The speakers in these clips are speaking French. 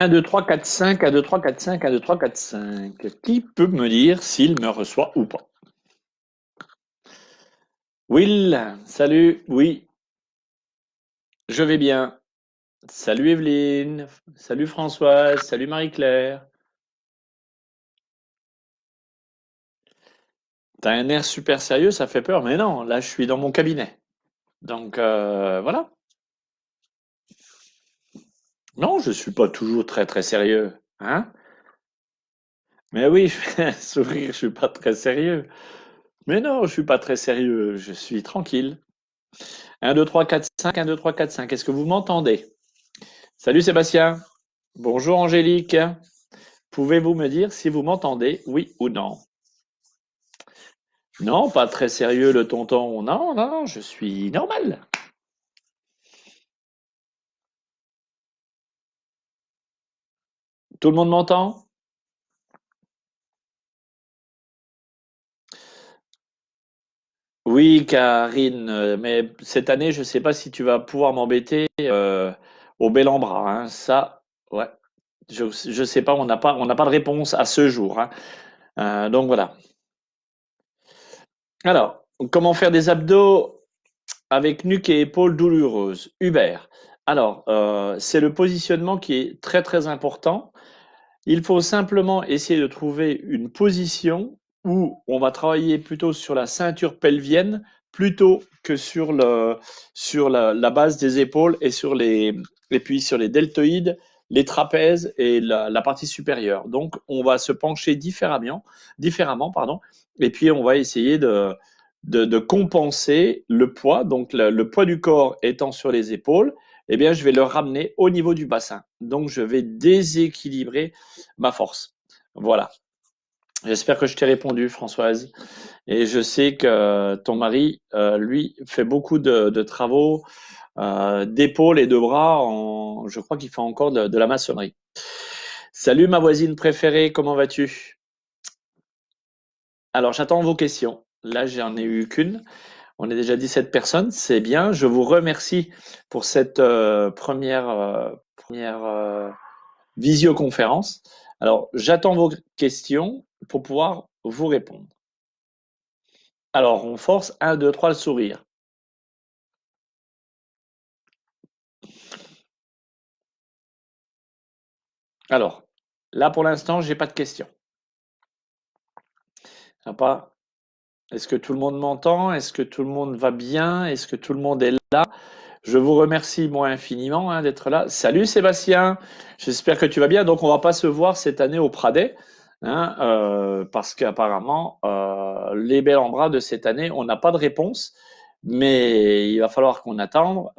1, 2, 3, 4, 5, 1, 2, 3, 4, 5, 1, 2, 3, 4, 5. Qui peut me dire s'il me reçoit ou pas? Will, salut, oui, je vais bien. Salut Evelyne, salut Françoise, salut Marie-Claire. T'as un air super sérieux, ça fait peur, mais non, là je suis dans mon cabinet. Donc voilà. Non, je suis pas toujours très très sérieux, hein? Mais oui, je fais un sourire, je suis pas très sérieux. Mais non, je suis pas très sérieux, je suis tranquille. 1, 2, 3, 4, 5, 1, 2, 3, 4, 5. Est-ce que vous m'entendez? Salut Sébastien. Bonjour Angélique. Pouvez-vous me dire si vous m'entendez, oui ou non? Non, pas très sérieux le tonton. Non, non, non, je suis normal. Tout le monde m'entend? Oui, Karine, mais cette année, je ne sais pas si tu vas pouvoir m'embêter au bel en bras, hein. Ça, ouais, je sais pas, on n'a pas de réponse à ce jour, hein. Donc voilà. Alors, comment faire des abdos avec nuque et épaules douloureuses? Hubert. Alors, c'est le positionnement qui est très très important. Il faut simplement essayer de trouver une position où on va travailler plutôt sur la ceinture pelvienne plutôt que sur la base des épaules et puis sur les deltoïdes, les trapèzes et la partie supérieure. Donc, on va se pencher différemment, pardon, et puis on va essayer de compenser le poids. Donc, le poids du corps étant sur les épaules, eh bien, je vais le ramener au niveau du bassin. Donc, je vais déséquilibrer ma force. Voilà. J'espère que je t'ai répondu, Françoise. Et je sais que ton mari, lui, fait beaucoup de travaux d'épaules et de bras. Je crois qu'il fait encore de la maçonnerie. Salut ma voisine préférée, comment vas-tu? Alors, j'attends vos questions. Là, j'en ai eu qu'une. On est déjà 17 personnes, c'est bien. Je vous remercie pour cette première visioconférence. Alors, j'attends vos questions pour pouvoir vous répondre. Alors, on force 1, 2, 3 le sourire. Alors, là pour l'instant, j'ai pas de questions. Y a pas. Est-ce que tout le monde m'entend? Est-ce que tout le monde va bien? Est-ce que tout le monde est là? Je vous remercie moi infiniment hein, d'être là. Salut Sébastien, j'espère que tu vas bien. Donc on va pas se voir cette année au Pradet, hein, parce qu'apparemment les belles en bras de cette année, on n'a pas de réponse, mais il va falloir qu'on attende.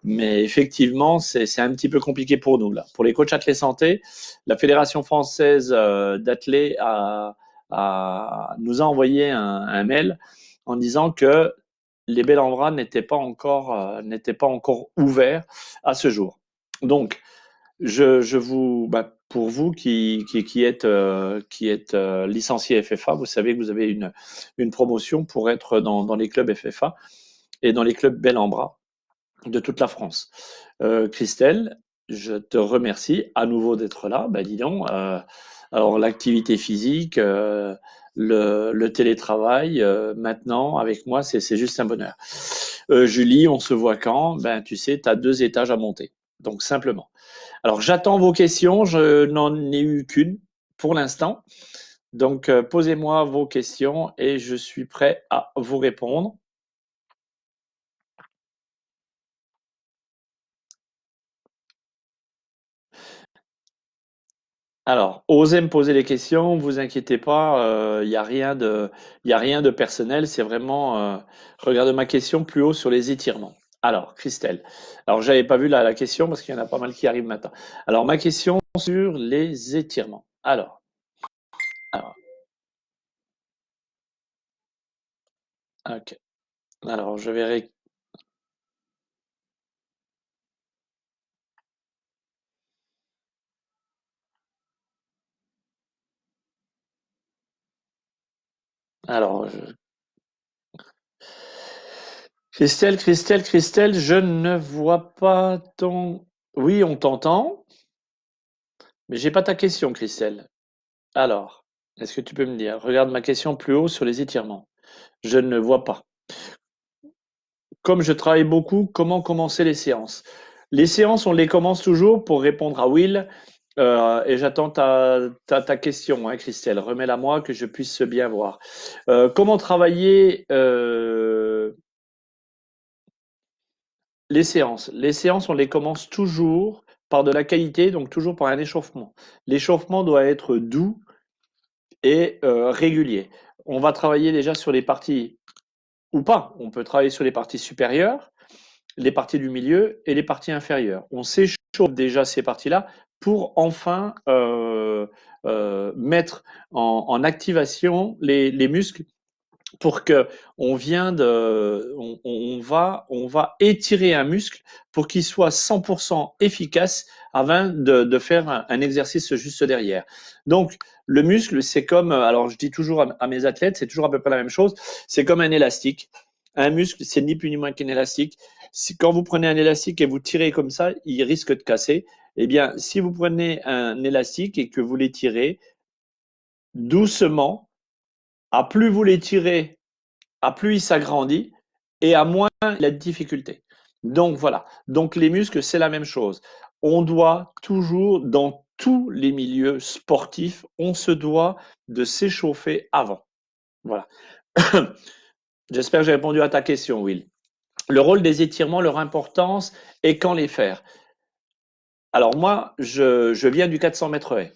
Mais effectivement, c'est un petit peu compliqué pour nous là. Pour les coachs athlètes santé, la Fédération française d'athlètes nous a envoyé un mail en disant que les belles en bras n'étaient pas encore ouverts à ce jour. Donc, pour vous qui êtes licencié FFA, vous savez que vous avez une promotion pour être dans les clubs FFA et dans les clubs belles en bras de toute la France. Christelle, je te remercie à nouveau d'être là. Ben, dis donc, alors l'activité physique, le télétravail, maintenant, avec moi, c'est juste un bonheur. Julie, on se voit quand? Ben, tu sais, tu as 2 étages à monter. Donc, simplement. Alors, j'attends vos questions. Je n'en ai eu qu'une pour l'instant. Donc, posez-moi vos questions et je suis prêt à vous répondre. Alors, osez me poser les questions, vous inquiétez pas, il n'y a rien y a rien de personnel, c'est vraiment, regardez ma question plus haut sur les étirements. Alors, Christelle, alors j'avais pas vu la question parce qu'il y en a pas mal qui arrivent maintenant. Alors, ma question sur les étirements. Alors, ok. Alors, je verrai. Alors, Christelle, je ne vois pas ton. Oui, on t'entend, mais j'ai pas ta question, Christelle. Alors, est-ce que tu peux me dire? Regarde ma question plus haut sur les étirements. Je ne vois pas. Comme je travaille beaucoup, comment commencer les séances? Les séances, on les commence toujours pour répondre à Will. Et j'attends ta question, hein, Christelle. Remets-la moi que je puisse bien voir. Comment travailler les séances? Les séances, on les commence toujours par de la qualité, donc toujours par un échauffement. L'échauffement doit être doux et régulier. On va travailler déjà sur les parties, ou pas, on peut travailler sur les parties supérieures, les parties du milieu et les parties inférieures. On s'échauffe déjà ces parties-là pour enfin mettre en activation les muscles pour que on va étirer un muscle pour qu'il soit 100% efficace avant de faire un exercice juste derrière. Donc le muscle, c'est comme, alors je dis toujours à mes athlètes, c'est toujours à peu près la même chose, c'est comme un élastique. Un muscle, c'est ni plus ni moins qu'un élastique. Si, quand vous prenez un élastique et vous tirez comme ça, il risque de casser. Eh bien, si vous prenez un élastique et que vous l'étirez doucement, à plus vous l'étirez, à plus il s'agrandit et à moins il a de difficultés. Donc voilà. Donc les muscles, c'est la même chose. On doit toujours, dans tous les milieux sportifs, on se doit de s'échauffer avant. Voilà. J'espère que j'ai répondu à ta question, Will. Le rôle des étirements, leur importance et quand les faire. Alors moi, je viens du 400 mètres haies.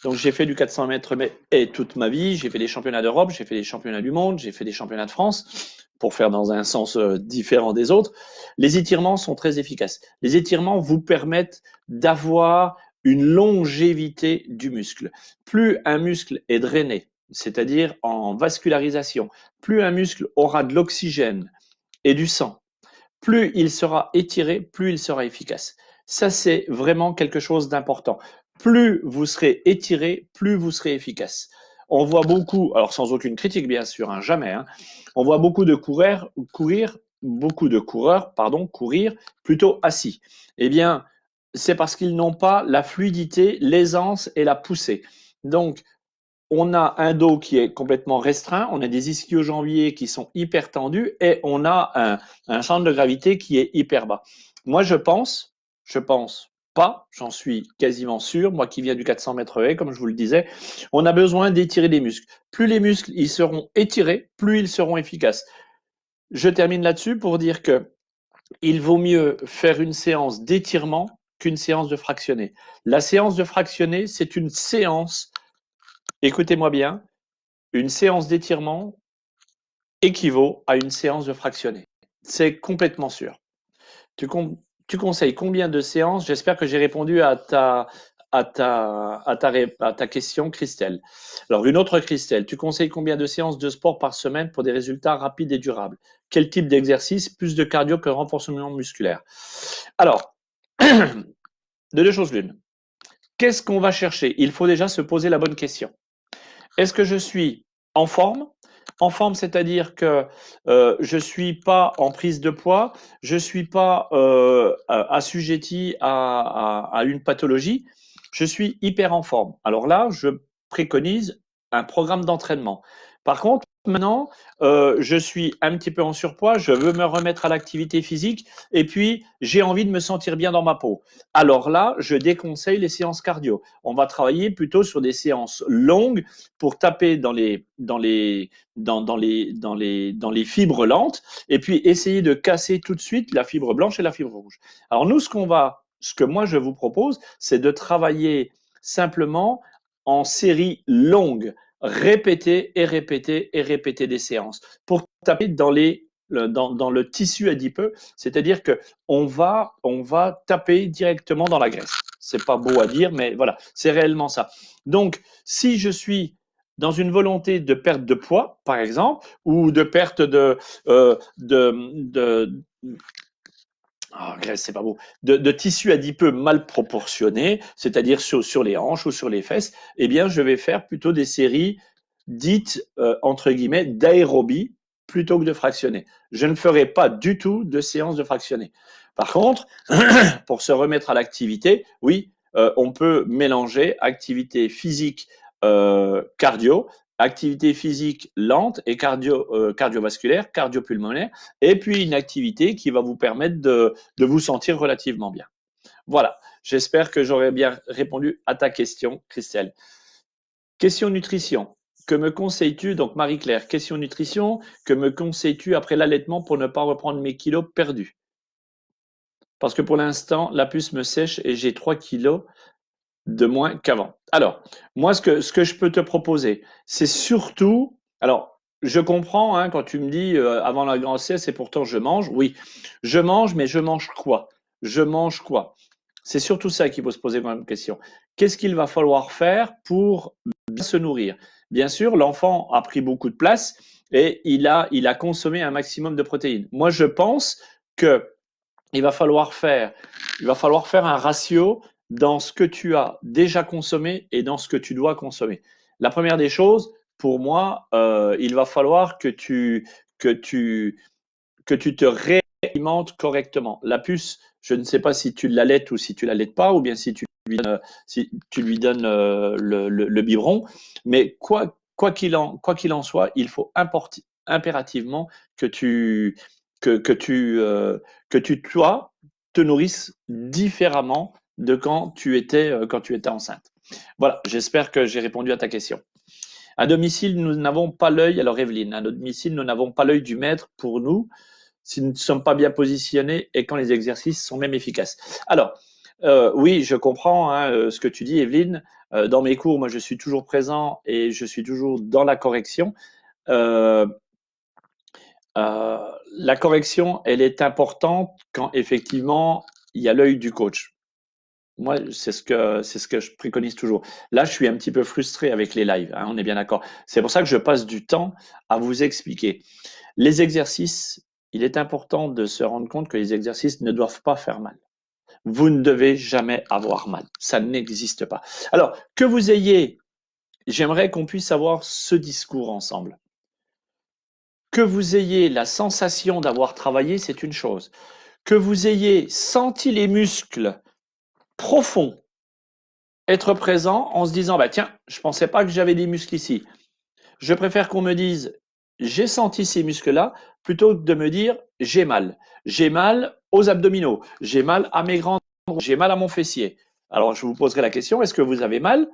Donc j'ai fait du 400 mètres et toute ma vie, j'ai fait des championnats d'Europe, j'ai fait des championnats du monde, j'ai fait des championnats de France, pour faire dans un sens différent des autres. Les étirements sont très efficaces. Les étirements vous permettent d'avoir une longévité du muscle. Plus un muscle est drainé, c'est-à-dire en vascularisation, plus un muscle aura de l'oxygène et du sang, plus il sera étiré, plus il sera efficace. Ça, c'est vraiment quelque chose d'important. Plus vous serez étiré, plus vous serez efficace. On voit beaucoup, alors sans aucune critique bien sûr, hein, jamais, hein, on voit beaucoup de coureurs, pardon, courir plutôt assis. Eh bien, c'est parce qu'ils n'ont pas la fluidité, l'aisance et la poussée. Donc, on a un dos qui est complètement restreint, on a des ischio-jambiers qui sont hyper tendus et on a un centre de gravité qui est hyper bas. Moi, je pense pas, j'en suis quasiment sûr, moi qui viens du 400 mètres haies, comme je vous le disais, on a besoin d'étirer les muscles. Plus les muscles ils seront étirés, plus ils seront efficaces. Je termine là-dessus pour dire que il vaut mieux faire une séance d'étirement qu'une séance de fractionné. La séance de fractionné, c'est une séance, écoutez-moi bien, une séance d'étirement équivaut à une séance de fractionné. C'est complètement sûr. Tu, tu conseilles combien de séances? J'espère que j'ai répondu à ta question, Christelle. Alors, une autre Christelle, tu conseilles combien de séances de sport par semaine pour des résultats rapides et durables? Quel type d'exercice? Plus de cardio que de renforcement musculaire. Alors, de deux choses l'une. Qu'est-ce qu'on va chercher? Il faut déjà se poser la bonne question. Est-ce que je suis en forme? En forme, c'est-à-dire que je suis pas en prise de poids, je suis pas assujetti à une pathologie, je suis hyper en forme. Alors là, je préconise un programme d'entraînement. Par contre, maintenant, je suis un petit peu en surpoids, je veux me remettre à l'activité physique et puis j'ai envie de me sentir bien dans ma peau. Alors là, je déconseille les séances cardio. On va travailler plutôt sur des séances longues pour taper dans les fibres lentes et puis essayer de casser tout de suite la fibre blanche et la fibre rouge. Alors nous, ce que moi je vous propose, c'est de travailler simplement en série longue, répéter et répéter et répéter des séances pour taper dans le tissu adipeux, c'est-à-dire que on va taper directement dans la graisse. C'est pas beau à dire, mais voilà, c'est réellement ça. Donc, si je suis dans une volonté de perte de poids, par exemple, ou de perte de oh, graisse, c'est pas beau, de tissu adipeux mal proportionné, c'est-à-dire sur les hanches ou sur les fesses, eh bien, je vais faire plutôt des séries dites, entre guillemets, d'aérobie plutôt que de fractionner. Je ne ferai pas du tout de séance de fractionner. Par contre, pour se remettre à l'activité, oui, on peut mélanger activité physique cardio, activité physique lente et cardiovasculaire, cardiopulmonaire, et puis une activité qui va vous permettre de vous sentir relativement bien. Voilà, j'espère que j'aurai bien répondu à ta question, Christelle. Question nutrition. Que me conseilles-tu, donc Marie-Claire, question nutrition, que me conseilles-tu après l'allaitement pour ne pas reprendre mes kilos perdus? Parce que pour l'instant, la puce me sèche et j'ai 3 kilos de moins qu'avant. Alors, moi, ce que je peux te proposer, c'est surtout, alors, je comprends hein, quand tu me dis avant la grossesse et pourtant je mange. Oui, je mange, mais je mange quoi? Je mange quoi? C'est surtout ça qu'il faut se poser comme question. Qu'est-ce qu'il va falloir faire pour bien se nourrir? Bien sûr, l'enfant a pris beaucoup de place et il a consommé un maximum de protéines. Moi, je pense que il va falloir faire, il va falloir faire un ratio dans ce que tu as déjà consommé et dans ce que tu dois consommer. La première des choses, pour moi, il va falloir que tu, que tu te réalimentes correctement. La puce, je ne sais pas si tu l'allaites ou si tu l'allaites pas, ou bien si tu lui donnes le biberon, mais quoi qu'il en soit, il faut impérativement que tu, que tu, toi, te nourrisses différemment de quand tu étais enceinte. Voilà, j'espère que j'ai répondu à ta question. À domicile, nous n'avons pas l'œil, alors Evelyne, à domicile, nous n'avons pas l'œil du maître pour nous si nous ne sommes pas bien positionnés et quand les exercices sont même efficaces. Alors, oui, je comprends hein, ce que tu dis, Evelyne. Dans mes cours, moi, je suis toujours présent et je suis toujours dans la correction. Euh, la correction, elle est importante quand effectivement il y a l'œil du coach. Moi, c'est ce que je préconise toujours. Là, je suis un petit peu frustré avec les lives, hein, on est bien d'accord. C'est pour ça que je passe du temps à vous expliquer. Les exercices, il est important de se rendre compte que les exercices ne doivent pas faire mal. Vous ne devez jamais avoir mal. Ça n'existe pas. Alors, que vous ayez, j'aimerais qu'on puisse avoir ce discours ensemble. Que vous ayez la sensation d'avoir travaillé, c'est une chose. Que vous ayez senti les muscles profonds être présents en se disant, bah tiens, je ne pensais pas que j'avais des muscles ici. Je préfère qu'on me dise, j'ai senti ces muscles-là, plutôt que de me dire, j'ai mal. J'ai mal aux abdominaux, j'ai mal à mes grands, j'ai mal à mon fessier. Alors, je vous poserai la question, est-ce que vous avez mal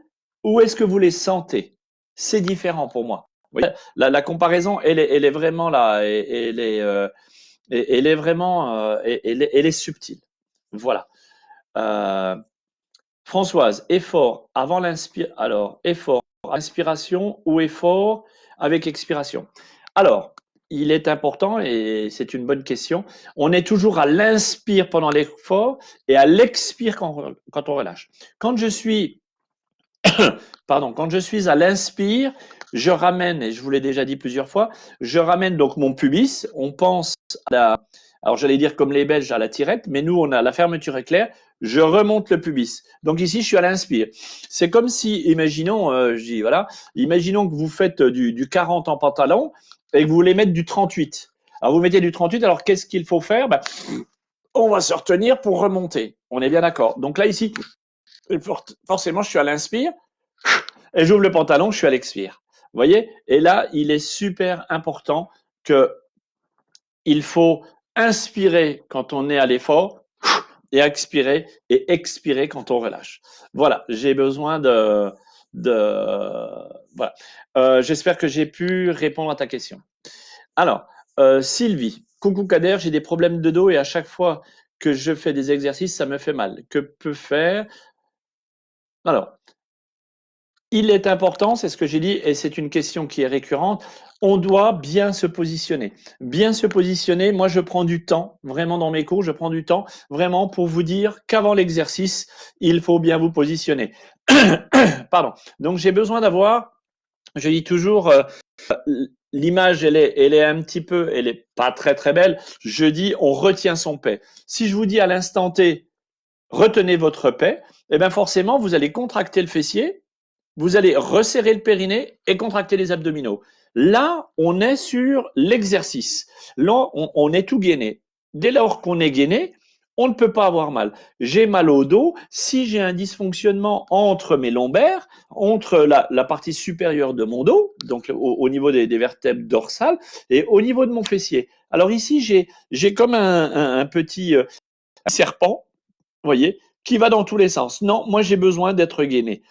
ou est-ce que vous les sentez? C'est différent pour moi. Vous voyez, la comparaison, elle est vraiment là, elle est vraiment, elle est subtile. Voilà. Euh, Françoise, effort avant l'inspiration. Alors, effort, inspiration ou effort avec expiration. Alors, il est important et c'est une bonne question. On est toujours à l'inspire pendant l'effort et à l'expire quand on relâche. Quand je suis, pardon, quand je suis à l'inspire, je ramène, et je vous l'ai déjà dit plusieurs fois, je ramène donc mon pubis. On pense à la, alors j'allais dire comme les Belges à la tirette, mais nous on a la fermeture éclair. Je remonte le pubis. Donc ici je suis à l'inspire. C'est comme si, imaginons, je dis voilà, imaginons que vous faites du 40 en pantalon et que vous voulez mettre du 38. Alors vous mettez du 38. Alors qu'est-ce qu'il faut faire? Ben, on va se retenir pour remonter. On est bien d'accord. Donc là ici, forcément je suis à l'inspire et j'ouvre le pantalon, je suis à l'expire. Vous voyez? Et là, il est super important que il faut inspirer quand on est à l'effort et expirer quand on relâche. Voilà, j'ai besoin voilà. J'espère que j'ai pu répondre à ta question. Alors, Sylvie, coucou Kader, j'ai des problèmes de dos et à chaque fois que je fais des exercices, ça me fait mal. Que peut faire? Alors, il est important, c'est ce que j'ai dit, et c'est une question qui est récurrente, on doit bien se positionner. Bien se positionner, moi je prends du temps, vraiment dans mes cours, je prends du temps, vraiment pour vous dire qu'avant l'exercice, il faut bien vous positionner. Pardon. Donc j'ai besoin d'avoir, je dis toujours, l'image, elle est un petit peu, elle est pas très très belle. Je dis, on retient son paix. Si je vous dis à l'instant T, retenez votre paix, eh bien forcément, vous allez contracter le fessier, vous allez resserrer le périnée et contracter les abdominaux. Là, on est sur l'exercice. Là, on est tout gainé. Dès lors qu'on est gainé, on ne peut pas avoir mal. J'ai mal au dos si j'ai un dysfonctionnement entre mes lombaires, entre la partie supérieure de mon dos, donc au niveau des vertèbres dorsales, et au niveau de mon fessier. Alors ici, j'ai comme un petit serpent, vous voyez, qui va dans tous les sens. Non, moi j'ai besoin d'être gainé.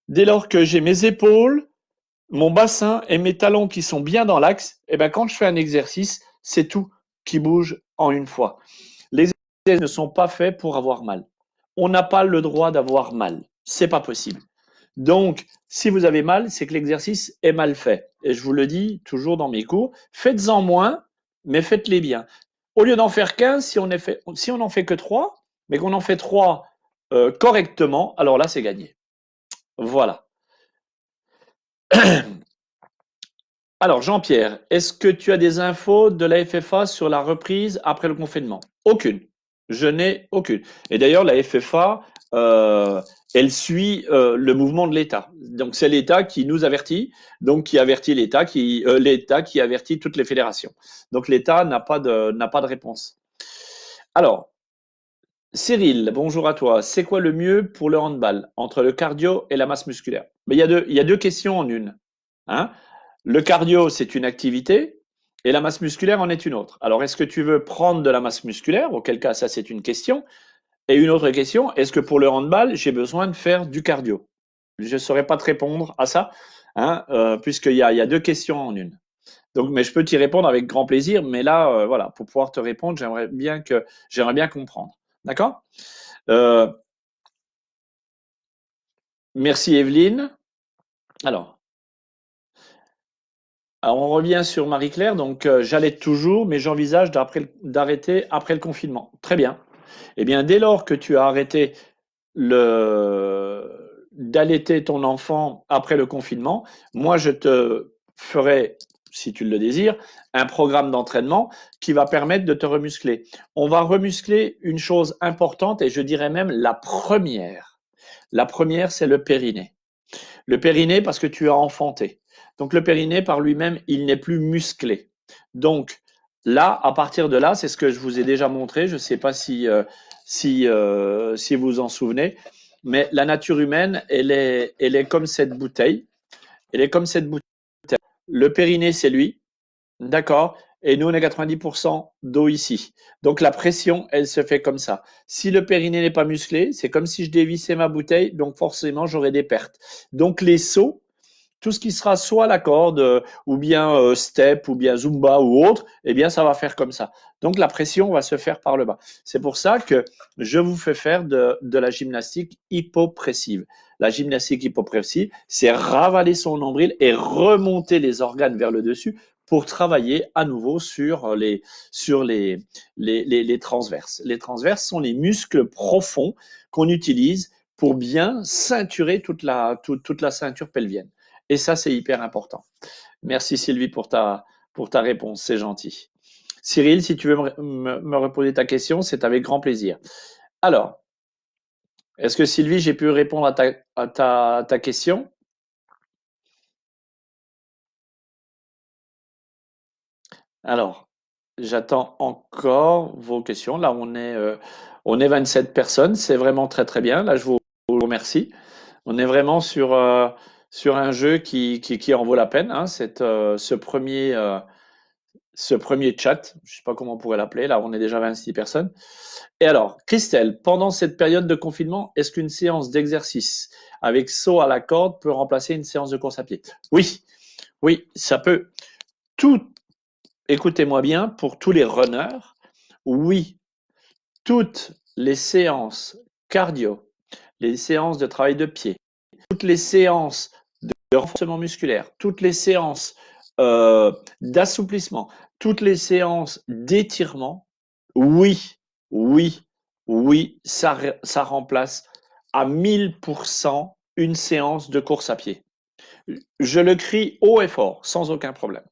Dès lors que j'ai mes épaules, mon bassin et mes talons qui sont bien dans l'axe, et ben quand je fais un exercice, c'est tout qui bouge en une fois. Les exercices ne sont pas faits pour avoir mal. On n'a pas le droit d'avoir mal. C'est pas possible. Donc, si vous avez mal, c'est que l'exercice est mal fait. Et je vous le dis toujours dans mes cours, faites-en moins, mais faites-les bien. Au lieu d'en faire 15, si on n'en fait que 3, mais qu'on en fait 3 correctement, alors là, c'est gagné. Voilà. Alors, Jean-Pierre, est-ce que tu as des infos de la FFA sur la reprise après le confinement? Aucune. Je n'ai aucune. Et d'ailleurs, la FFA, elle suit le mouvement de l'État. Donc, c'est l'État qui nous avertit, donc qui avertit l'État qui avertit toutes les fédérations. Donc, l'État n'a pas de réponse. Alors, Cyril, bonjour à toi. C'est quoi le mieux pour le handball entre le cardio et la masse musculaire? Mais il y a deux questions en une. Hein. Le cardio, c'est une activité et la masse musculaire en est une autre. Alors, est-ce que tu veux prendre de la masse musculaire? Auquel cas, ça, c'est une question. Et une autre question, est-ce que pour le handball, j'ai besoin de faire du cardio? Je ne saurais pas te répondre à ça, hein, puisqu'il y a deux questions en une. Donc, mais je peux t'y répondre avec grand plaisir. Mais là, voilà, pour pouvoir te répondre, j'aimerais bien comprendre. D'accord? Euh, Merci Evelyne. Alors, on revient sur Marie-Claire. Donc, j'allaite toujours, mais j'envisage d'arrêter après le confinement. Très bien. Eh bien, dès lors que tu as arrêté d'allaiter ton enfant après le confinement, moi, je te ferai, si tu le désires, un programme d'entraînement qui va permettre de te remuscler. On va remuscler une chose importante et je dirais même la première. La première, c'est le périnée. Le périnée parce que tu as enfanté. Donc le périnée par lui-même, il n'est plus musclé. Donc là, à partir de là, c'est ce que je vous ai déjà montré. Je ne sais pas si vous vous en souvenez, mais la nature humaine, elle est comme cette bouteille. Elle est comme cette bouteille. Le périnée, c'est lui. D'accord. Et nous, on est 90% d'eau ici. Donc la pression, elle se fait comme ça. Si le périnée n'est pas musclé, c'est comme si je dévissais ma bouteille, donc forcément, j'aurai des pertes. Donc les sauts, tout ce qui sera soit la corde, ou bien step, ou bien zumba ou autre, eh bien ça va faire comme ça. Donc la pression va se faire par le bas. C'est pour ça que je vous fais faire de la gymnastique hypopressive. La gymnastique hypopressive, c'est ravaler son nombril et remonter les organes vers le dessus pour travailler à nouveau sur les transverses. Les transverses sont les muscles profonds qu'on utilise pour bien ceinturer toute la ceinture pelvienne. Et ça, c'est hyper important. Merci Sylvie pour ta réponse, c'est gentil. Cyril, si tu veux me reposer ta question, c'est avec grand plaisir. Alors, est-ce que Sylvie, j'ai pu répondre à ta question? Alors, j'attends encore vos questions. Là, on est 27 personnes, c'est vraiment très très bien. Là, je vous remercie. On est vraiment sur un jeu qui en vaut la peine, hein. Ce premier chat, je ne sais pas comment on pourrait l'appeler, là on est déjà 26 personnes. Et alors, Christelle, pendant cette période de confinement, est-ce qu'une séance d'exercice avec saut à la corde peut remplacer une séance de course à pied? Oui, oui, ça peut. Tout, écoutez-moi bien, pour tous les runners, oui, toutes les séances cardio, les séances de travail de pied, toutes les séances de renforcement musculaire, toutes les séances d'assouplissement, toutes les séances d'étirement, oui, oui, oui, ça remplace à 1000% une séance de course à pied. Je le crie haut et fort, sans aucun problème.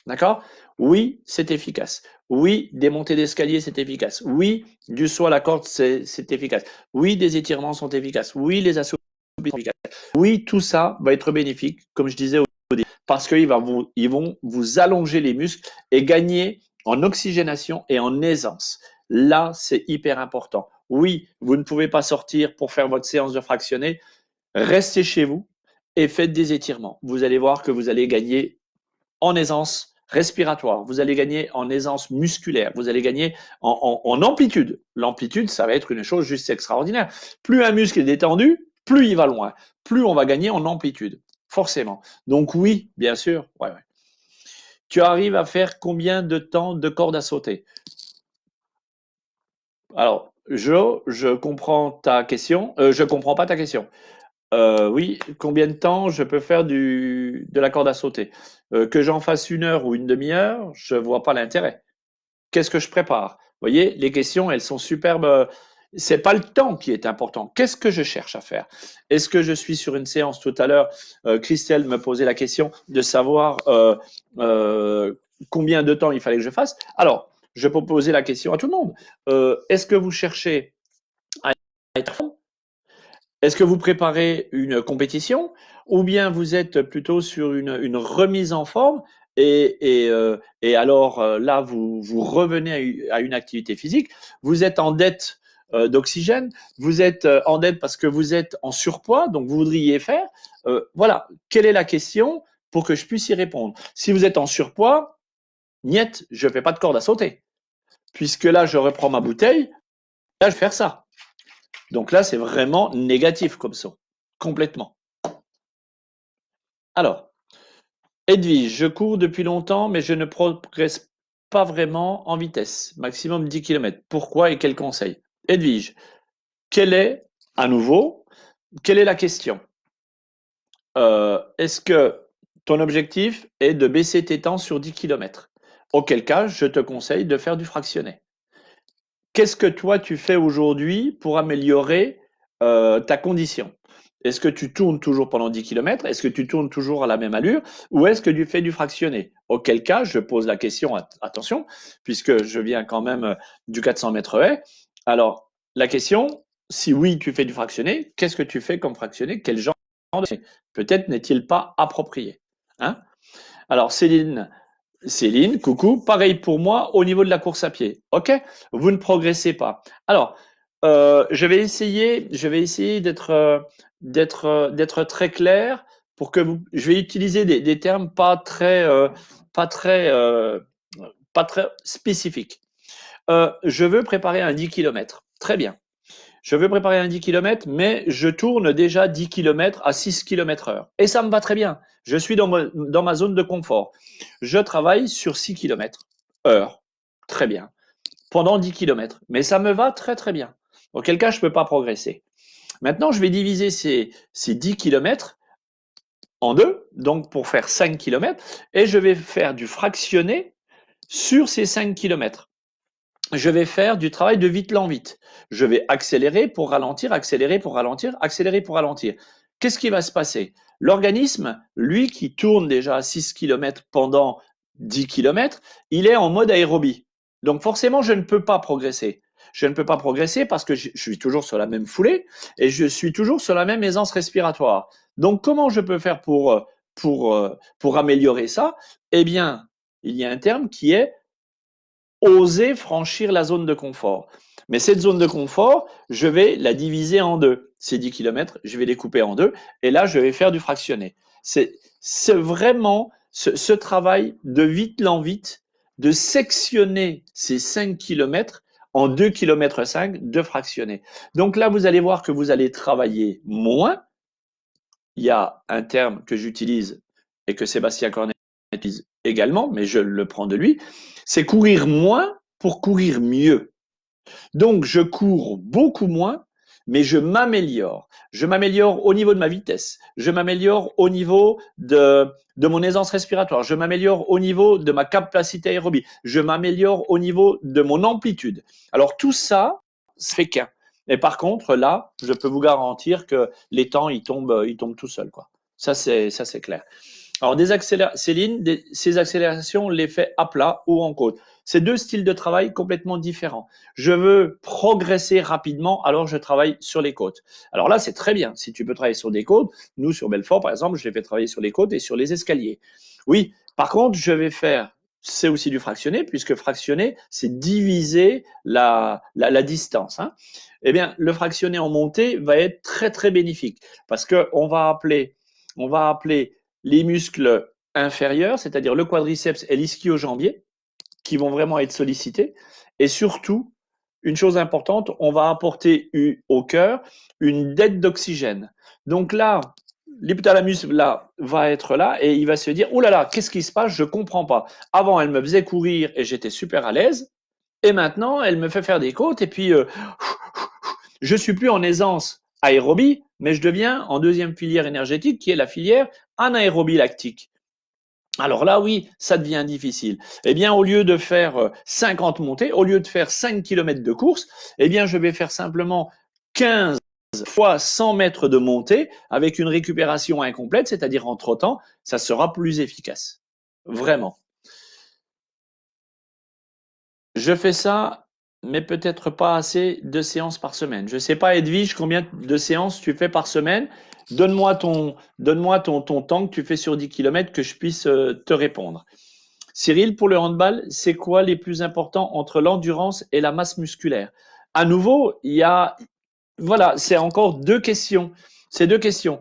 D'accord? Oui, c'est efficace. Oui, des montées d'escalier, c'est efficace. Oui, du saut à la corde, c'est efficace. Oui, des étirements sont efficaces. Oui, les assouplissements sont efficaces. Oui, tout ça va être bénéfique, comme je disais au début, parce qu'ils vont vous allonger les muscles et gagner en oxygénation et en aisance. Là, c'est hyper important. Oui, vous ne pouvez pas sortir pour faire votre séance de fractionné. Restez chez vous et faites des étirements. Vous allez voir que vous allez gagner en aisance respiratoire, vous allez gagner en aisance musculaire, vous allez gagner en amplitude. L'amplitude, ça va être une chose juste extraordinaire. Plus un muscle est détendu, plus il va loin, plus on va gagner en amplitude, forcément. Donc oui, bien sûr, ouais, ouais. Tu arrives à faire combien de temps de corde à sauter? Alors, je comprends ta question. Je comprends pas ta question. Oui, combien de temps je peux faire de la corde à sauter? Que j'en fasse 1 heure ou une demi-heure, je vois pas l'intérêt. Qu'est-ce que je prépare? Vous voyez, les questions, elles sont superbes. C'est pas le temps qui est important. Qu'est-ce que je cherche à faire? Est-ce que je suis sur une séance tout à l'heure? Christelle me posait la question de savoir combien de temps il fallait que je fasse. Alors, je peux poser la question à tout le monde. Est-ce que vous cherchez à être fond? Est-ce que vous préparez une compétition ou bien vous êtes plutôt sur une remise en forme et alors là, vous revenez à une activité physique, vous êtes en dette d'oxygène, vous êtes en dette parce que vous êtes en surpoids, donc vous voudriez faire. Voilà, quelle est la question pour que je puisse y répondre? Si vous êtes en surpoids, niet, je ne fais pas de corde à sauter, puisque là, je reprends ma bouteille, là, je vais faire ça. Donc là, c'est vraiment négatif comme ça, complètement. Alors, Edwige, je cours depuis longtemps, mais je ne progresse pas vraiment en vitesse, maximum 10 km. Pourquoi et quel conseil? Edwige, quelle est, à nouveau, quelle est la question? Est-ce que ton objectif est de baisser tes temps sur 10 km? Auquel cas, je te conseille de faire du fractionné. Qu'est-ce que toi tu fais aujourd'hui pour améliorer ta condition? Est-ce que tu tournes toujours pendant 10 km? Est-ce que tu tournes toujours à la même allure? Ou est-ce que tu fais du fractionné? Auquel cas, je pose la question, attention, puisque je viens quand même du 400 mètres haies. Alors, la question, si oui, tu fais du fractionné, qu'est-ce que tu fais comme fractionné? Quel genre de peut-être n'est-il pas approprié? Hein? Alors, Céline, coucou. Pareil pour moi au niveau de la course à pied. OK? Vous ne progressez pas. Alors, je vais essayer d'être très clair pour que vous. Je vais utiliser des termes pas très, pas très spécifiques. Je veux préparer un 10 km. Très bien. Je veux préparer un 10 km, mais je tourne déjà 10 km à 6 km heure. Et ça me va très bien. Je suis dans ma zone de confort. Je travaille sur 6 km heure. Très bien. Pendant 10 km. Mais ça me va très très bien. Auquel cas, je ne peux pas progresser. Maintenant, je vais diviser ces 10 km en deux, donc pour faire 5 km, et je vais faire du fractionné sur ces 5 km. Je vais faire du travail de vite lent vite. Je vais accélérer pour ralentir, accélérer pour ralentir, accélérer pour ralentir. Qu'est-ce qui va se passer? L'organisme, lui qui tourne déjà à 6 km pendant 10 km, il est en mode aérobie. Donc forcément, je ne peux pas progresser. Je ne peux pas progresser parce que je suis toujours sur la même foulée et je suis toujours sur la même aisance respiratoire. Donc comment je peux faire pour améliorer ça? Eh bien, il y a un terme qui est oser franchir la zone de confort. Mais cette zone de confort, je vais la diviser en deux. Ces 10 km, je vais les couper en deux et là, je vais faire du fractionné. C'est vraiment ce travail de vite lent vite, de sectionner ces 5 km en 2,5 km de fractionné. Donc là, vous allez voir que vous allez travailler moins. Il y a un terme que j'utilise et que Sébastien Cornet utilise également, mais je le prends de lui, c'est courir moins pour courir mieux. Donc, je cours beaucoup moins, mais je m'améliore. Je m'améliore au niveau de ma vitesse. Je m'améliore au niveau de mon aisance respiratoire. Je m'améliore au niveau de ma capacité aérobie. Je m'améliore au niveau de mon amplitude. Alors, tout ça, ça fait qu'un. Et par contre, là, je peux vous garantir que les temps, ils tombent tout seuls, quoi. Ça, c'est clair. Alors, Céline, ces accélérations, on les fait à plat ou en côte. C'est deux styles de travail complètement différents. Je veux progresser rapidement, alors je travaille sur les côtes. Alors là, c'est très bien. Si tu peux travailler sur des côtes, nous, sur Belfort, par exemple, je les fais travailler sur les côtes et sur les escaliers. Oui, par contre, je vais faire c'est aussi du fractionné, puisque fractionné, c'est diviser la distance. Hein. Eh bien, le fractionné en montée va être très, très bénéfique, parce on va appeler les muscles inférieurs, c'est-à-dire le quadriceps et l'ischio-jambier, qui vont vraiment être sollicités. Et surtout, une chose importante, on va apporter au cœur une dette d'oxygène. Donc là, l'hypothalamus là, va être là et il va se dire, oh là là, qu'est-ce qui se passe? Je comprends pas. Avant, elle me faisait courir et j'étais super à l'aise. Et maintenant, elle me fait faire des côtes et puis je suis plus en aisance aérobie, mais je deviens en deuxième filière énergétique qui est la filière anaérobie lactique. Alors là, oui, ça devient difficile. Eh bien, au lieu de faire 50 montées, au lieu de faire 5 km de course, eh bien, je vais faire simplement 15 fois 100 mètres de montée avec une récupération incomplète, c'est-à-dire en trottant, ça sera plus efficace. Vraiment. Je fais ça, mais peut-être pas assez de séances par semaine. Je ne sais pas, Edwige, combien de séances tu fais par semaine. Donne-moi ton temps que tu fais sur 10 km que je puisse te répondre. Cyril, pour le handball, c'est quoi les plus importants entre l'endurance et la masse musculaire? À nouveau, voilà, c'est encore deux questions. C'est deux questions.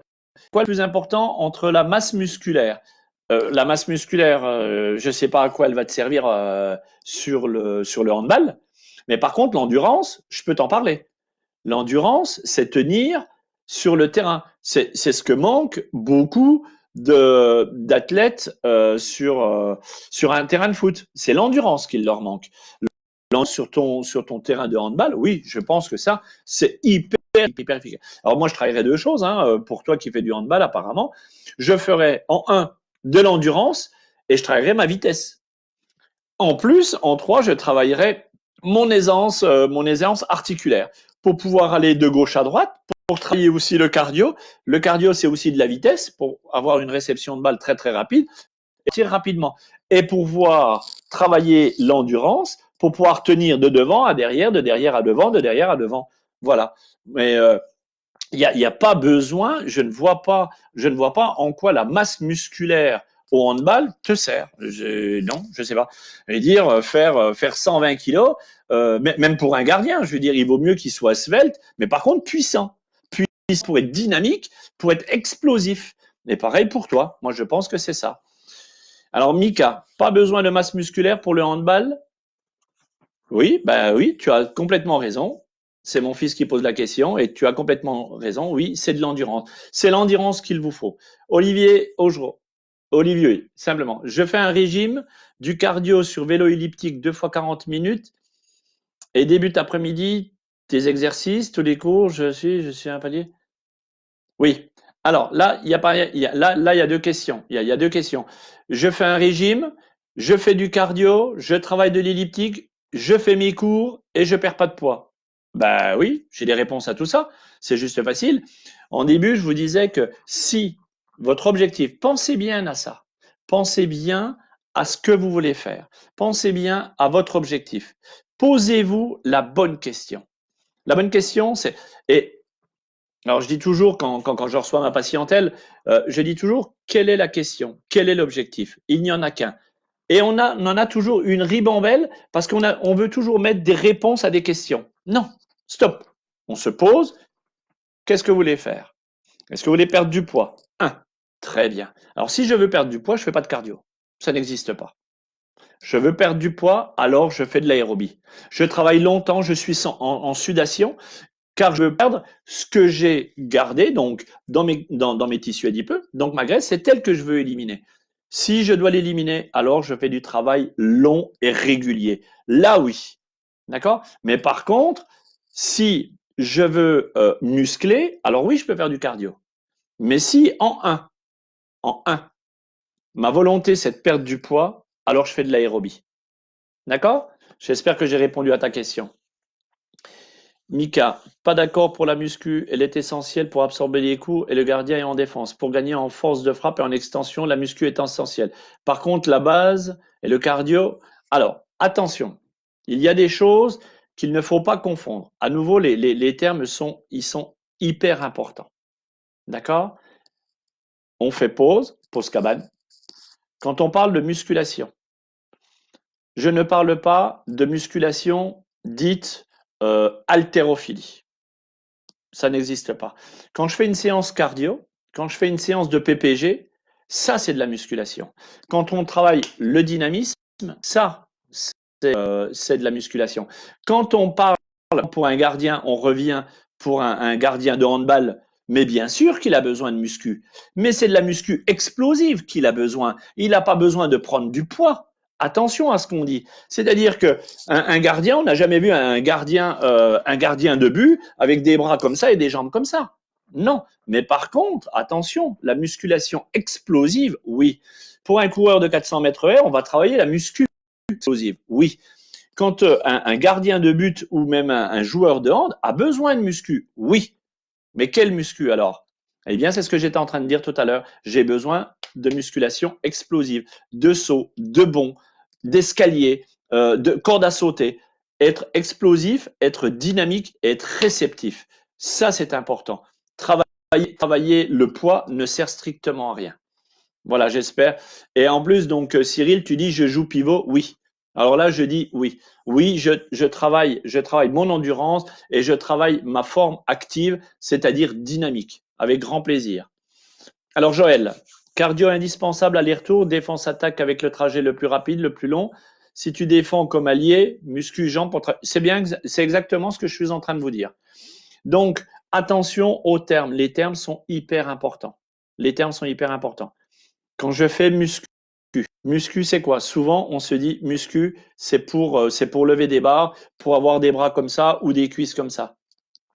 Quoi le plus important entre la masse musculaire? La masse musculaire, je ne sais pas à quoi elle va te servir sur le handball, mais par contre, l'endurance, je peux t'en parler. L'endurance, c'est tenir sur le terrain. C'est ce que manque beaucoup d'athlètes sur un terrain de foot. C'est l'endurance qu'il leur manque. Sur ton terrain de handball, oui, je pense que ça, c'est hyper efficace. Alors moi, je travaillerais deux choses. Hein, pour toi qui fais du handball, apparemment, je ferais en un de l'endurance et je travaillerais ma vitesse. En plus, en trois, je travaillerai mon aisance articulaire pour pouvoir aller de gauche à droite, pour travailler aussi le cardio. Le cardio, c'est aussi de la vitesse pour avoir une réception de balle très très rapide et tirer rapidement. Et pour pouvoir travailler l'endurance, pour pouvoir tenir de devant à derrière, de derrière à devant, de derrière à devant. Voilà. Mais il y a pas besoin, je ne vois pas en quoi la masse musculaire au handball te sert. Non, je sais pas. Je veux dire, faire 120 kilos, même pour un gardien, je veux dire, il vaut mieux qu'il soit svelte, mais par contre puissant. Puissant pour être dynamique, pour être explosif. Et pareil pour toi. Moi, je pense que c'est ça. Alors, Mika, pas besoin de masse musculaire pour le handball? Oui, bah oui, tu as complètement raison. C'est mon fils qui pose la question et tu as complètement raison. Oui, c'est de l'endurance. C'est l'endurance qu'il vous faut. Olivier, simplement, je fais un régime du cardio sur vélo elliptique 2 fois 40 minutes et débute après-midi tes exercices, tous les cours, je suis un palier. Oui. Alors là, il y a pas, là, il y a deux questions. Il y a deux questions. Je fais un régime, je fais du cardio, je travaille de l'elliptique, je fais mes cours et je perds pas de poids. Bah oui, j'ai des réponses à tout ça. C'est juste facile. En début, je vous disais que si votre objectif, pensez bien à ça. Pensez bien à ce que vous voulez faire. Pensez bien à votre objectif. Posez-vous la bonne question. La bonne question, c'est, et alors, je dis toujours, quand je reçois ma patientèle, je dis toujours, quelle est la question? Quel est l'objectif? Il n'y en a qu'un. Et on en a toujours une ribambelle parce on veut toujours mettre des réponses à des questions. Non, stop. On se pose, qu'est-ce que vous voulez faire? Est-ce que vous voulez perdre du poids? Un. Très bien. Alors, si je veux perdre du poids, je ne fais pas de cardio. Ça n'existe pas. Je veux perdre du poids, alors je fais de l'aérobie. Je travaille longtemps, je suis en sudation car je veux perdre ce que j'ai gardé donc dans mes tissus adipeux. Donc ma graisse, c'est elle que je veux éliminer. Si je dois l'éliminer, alors je fais du travail long et régulier. Là, oui. D'accord? Mais par contre, si je veux muscler, alors oui, je peux faire du cardio. Mais si en un, ma volonté, c'est de perdre du poids, alors je fais de l'aérobie. D'accord? J'espère que j'ai répondu à ta question. Mika, pas d'accord pour la muscu, elle est essentielle pour absorber les coups et le gardien est en défense. Pour gagner en force de frappe et en extension, la muscu est essentielle. Par contre, la base et le cardio, alors attention, il y a des choses qu'il ne faut pas confondre. À nouveau, les termes ils sont hyper importants. D'accord? On fait pause cabane. Quand on parle de musculation, Je ne parle pas de musculation dite haltérophilie. Ça n'existe pas. Quand je fais une séance cardio, quand je fais une séance de PPG, ça c'est de la musculation. Quand on travaille le dynamisme, ça c'est de la musculation. Quand on parle pour un gardien, on revient pour un gardien de handball, mais bien sûr qu'il a besoin de muscu. Mais c'est de la muscu explosive qu'il a besoin. Il n'a pas besoin de prendre du poids. Attention à ce qu'on dit. C'est-à-dire que un gardien, on n'a jamais vu un gardien de but avec des bras comme ça et des jambes comme ça. Non. Mais par contre, attention, la musculation explosive, oui. Pour un coureur de 400 mètres heure, on va travailler la muscu explosive, oui. Quand un gardien de but ou même un joueur de hand a besoin de muscu, oui. Mais quel muscu alors? Eh bien, c'est ce que j'étais en train de dire tout à l'heure. J'ai besoin de musculation explosive, de sauts, de bonds, d'escaliers, de cordes à sauter. Être explosif, être dynamique, être réceptif. Ça, c'est important. Travailler le poids ne sert strictement à rien. Voilà, j'espère. Et en plus, donc, Cyril, tu dis je joue pivot. Oui. Alors là, je dis oui. Oui, je travaille mon endurance et je travaille ma forme active, c'est-à-dire dynamique, avec grand plaisir. Alors, Joël, cardio indispensable, aller-retour, défense-attaque avec le trajet le plus rapide, le plus long. Si tu défends comme allié, muscu, jambes, c'est bien, c'est exactement ce que je suis en train de vous dire. Donc, attention aux termes. Les termes sont hyper importants. Les termes sont hyper importants. Quand je fais muscu, c'est quoi? Souvent, on se dit muscu, c'est pour lever des barres, pour avoir des bras comme ça ou des cuisses comme ça.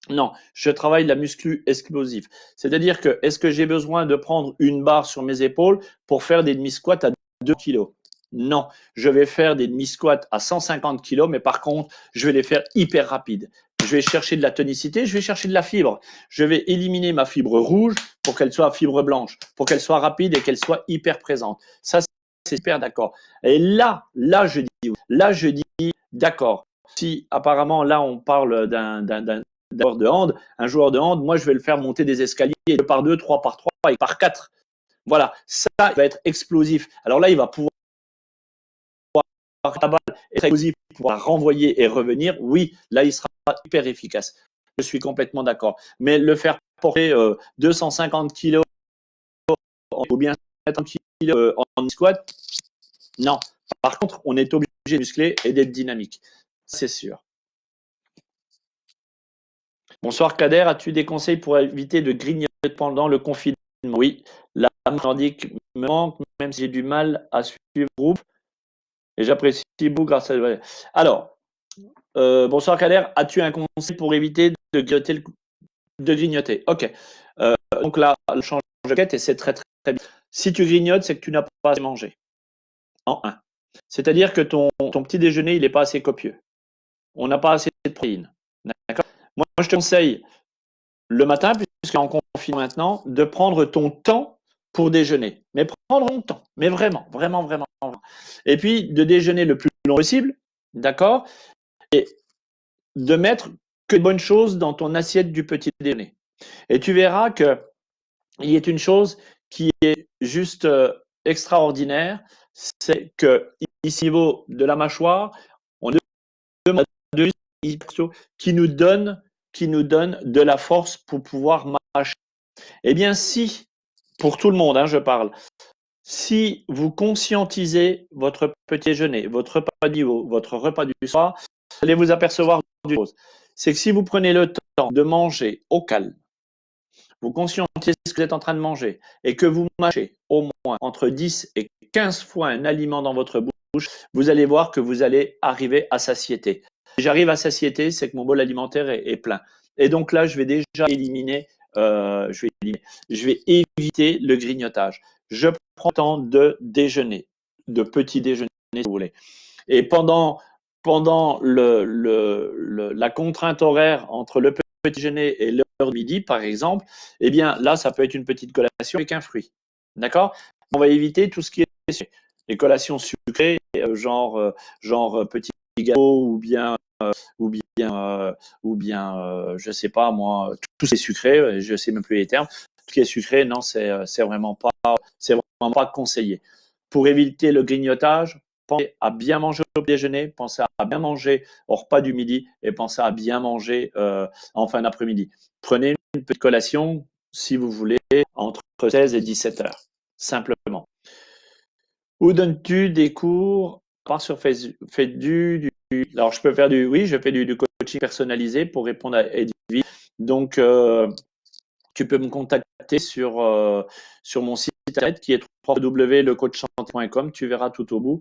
Non, je travaille la muscu explosive. C'est-à-dire que est-ce que j'ai besoin de prendre une barre sur mes épaules pour faire des demi-squats à 2 kilos? Non, je vais faire des demi-squats à 150 kilos, mais par contre, je vais les faire hyper rapides. Je vais chercher de la tonicité, je vais chercher de la fibre. Je vais éliminer ma fibre rouge pour qu'elle soit fibre blanche, pour qu'elle soit rapide et qu'elle soit hyper présente. Ça, c'est super d'accord. Et là, je dis oui. Là, je dis d'accord. Si apparemment, là, on parle d'un joueur de hand, un joueur de hand, moi, je vais le faire monter des escaliers 2 par 2, 3 par 3 et par 4. Voilà, ça il va être explosif. Alors là, il va pouvoir la balle est explosif pour pouvoir renvoyer et revenir. Oui, là, il sera hyper efficace. Je suis complètement d'accord. Mais le faire porter 250 kilos ou bien 50 kilos en squat, non. Par contre, on est obligé de muscler et d'être dynamique. C'est sûr. Bonsoir Kader, as-tu des conseils pour éviter de grignoter pendant le confinement? Oui, la nordique me manque, même si j'ai du mal à suivre le groupe. Et j'apprécie beaucoup grâce à. Alors, bonsoir Kader, as-tu un conseil pour éviter de grignoter? Ok. Donc là, le change de quête et c'est très très bien. Si tu grignotes, c'est que tu n'as pas assez mangé. En un. C'est-à-dire que ton petit déjeuner, il n'est pas assez copieux. On n'a pas assez de protéines. D'accord? Moi, je te conseille le matin, puisqu'on est en confinement maintenant, de prendre ton temps pour déjeuner. Mais prendre ton temps. Mais vraiment, vraiment, vraiment. Et puis, de déjeuner le plus long possible. D'accord? Et de mettre que de bonnes choses dans ton assiette du petit déjeuner. Et tu verras qu'il y a une chose qui est juste extraordinaire, c'est que ici, au niveau de la mâchoire, on demande de qui nous donne de la force pour pouvoir mâcher. Eh bien, si, pour tout le monde, je parle, si vous conscientisez votre petit déjeuner, votre repas du haut, votre repas du soir, vous allez vous apercevoir d'une chose. C'est que si vous prenez le temps de manger au calme, vous conscientisez ce que vous êtes en train de manger et que vous mâchez au moins entre 10 et 15 fois un aliment dans votre bouche, vous allez voir que vous allez arriver à satiété. Si j'arrive à satiété, c'est que mon bol alimentaire est plein. Et donc là, je vais déjà éliminer, je vais éviter le grignotage. Je prends le temps de déjeuner, de petit déjeuner si vous voulez. Et pendant la contrainte horaire entre le petit déjeuner et l'heure de midi, par exemple, eh bien là, ça peut être une petite collation avec un fruit. D'accord? On va éviter tout ce qui est les collations sucrées, genre petit gâteau ou bien, je sais pas moi, tout c'est sucré, je sais même plus les termes. Tout ce qui est sucré, non, c'est vraiment pas conseillé. Pour éviter le grignotage, pensez à bien manger au déjeuner, pensez à bien manger au repas du midi et pensez à bien manger en fin d'après-midi. Prenez une petite collation, si vous voulez, entre 16 et 17 heures, simplement. Où donnes-tu des cours? Part sur Facebook, alors je peux faire oui, je fais du coaching personnalisé pour répondre à Edwige. Donc, tu peux me contacter sur mon site internet qui est www.lecoachsanté.com. Tu verras tout au bout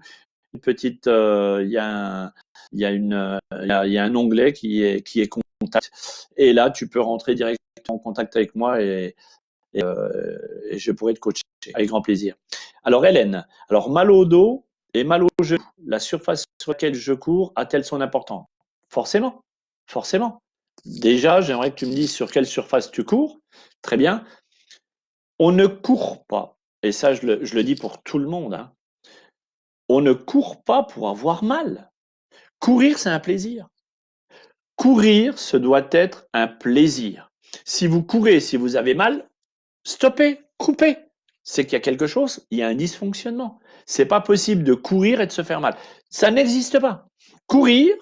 une petite, il y a un onglet qui est contact. Et là, tu peux rentrer directement en contact avec moi et je pourrais te coacher avec grand plaisir. Alors Hélène, alors mal au dos et mal au genou, la surface sur laquelle je cours a-t-elle son importance? Forcément, forcément. Déjà, j'aimerais que tu me dises sur quelle surface tu cours. Très bien. On ne court pas, et ça je le dis pour tout le monde, hein. On ne court pas pour avoir mal. Courir, c'est un plaisir. Courir, ce doit être un plaisir. Si vous courez, si vous avez mal, stoppez, coupez. C'est qu'il y a quelque chose, il y a un dysfonctionnement. C'est pas possible de courir et de se faire mal. Ça n'existe pas. Courir,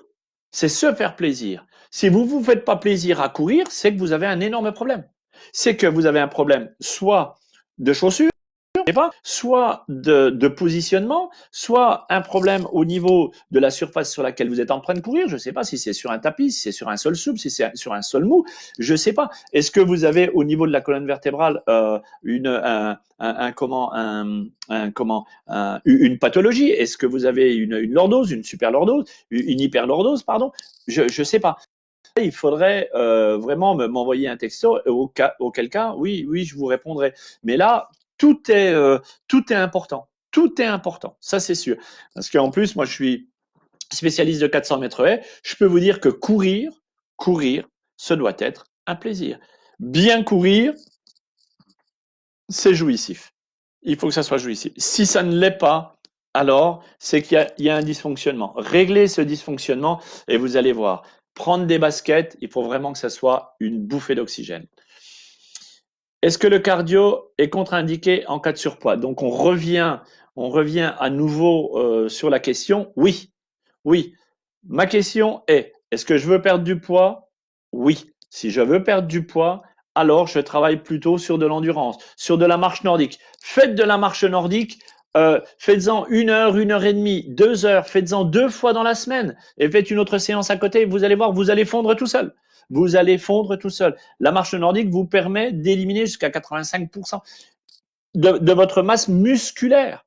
c'est se faire plaisir. Si vous vous faites pas plaisir à courir, c'est que vous avez un énorme problème. C'est que vous avez un problème soit de chaussures, soit de positionnement, soit un problème au niveau de la surface sur laquelle vous êtes en train de courir. Je ne sais pas si c'est sur un tapis, si c'est sur un sol souple, si c'est sur un sol mou. Je ne sais pas. Est-ce que vous avez au niveau de la colonne vertébrale une pathologie? Est-ce que vous avez une lordose, une super lordose, une hyperlordose, pardon? Je ne sais pas. Il faudrait vraiment m'envoyer un texto, auquel cas, oui, je vous répondrai. Mais là, tout est important. Tout est important, ça c'est sûr. Parce qu'en plus, moi je suis spécialiste de 400 mètres haies. Je peux vous dire que courir, ce doit être un plaisir. Bien courir, c'est jouissif. Il faut que ça soit jouissif. Si ça ne l'est pas, alors c'est qu'il y a un dysfonctionnement. Réglez ce dysfonctionnement et vous allez voir. Prendre des baskets, il faut vraiment que ça soit une bouffée d'oxygène. Est-ce que le cardio est contre-indiqué en cas de surpoids? Donc on revient à nouveau sur la question. Oui, oui. Ma question est-ce que je veux perdre du poids? Oui. Si je veux perdre du poids, alors je travaille plutôt sur de l'endurance, sur de la marche nordique. Faites de la marche nordique, faites-en 1 heure et demie, 2 heures, faites-en 2 fois dans la semaine et faites une autre séance à côté. Vous allez voir, vous allez fondre tout seul. Vous allez fondre tout seul. La marche nordique vous permet d'éliminer jusqu'à 85% de votre masse musculaire.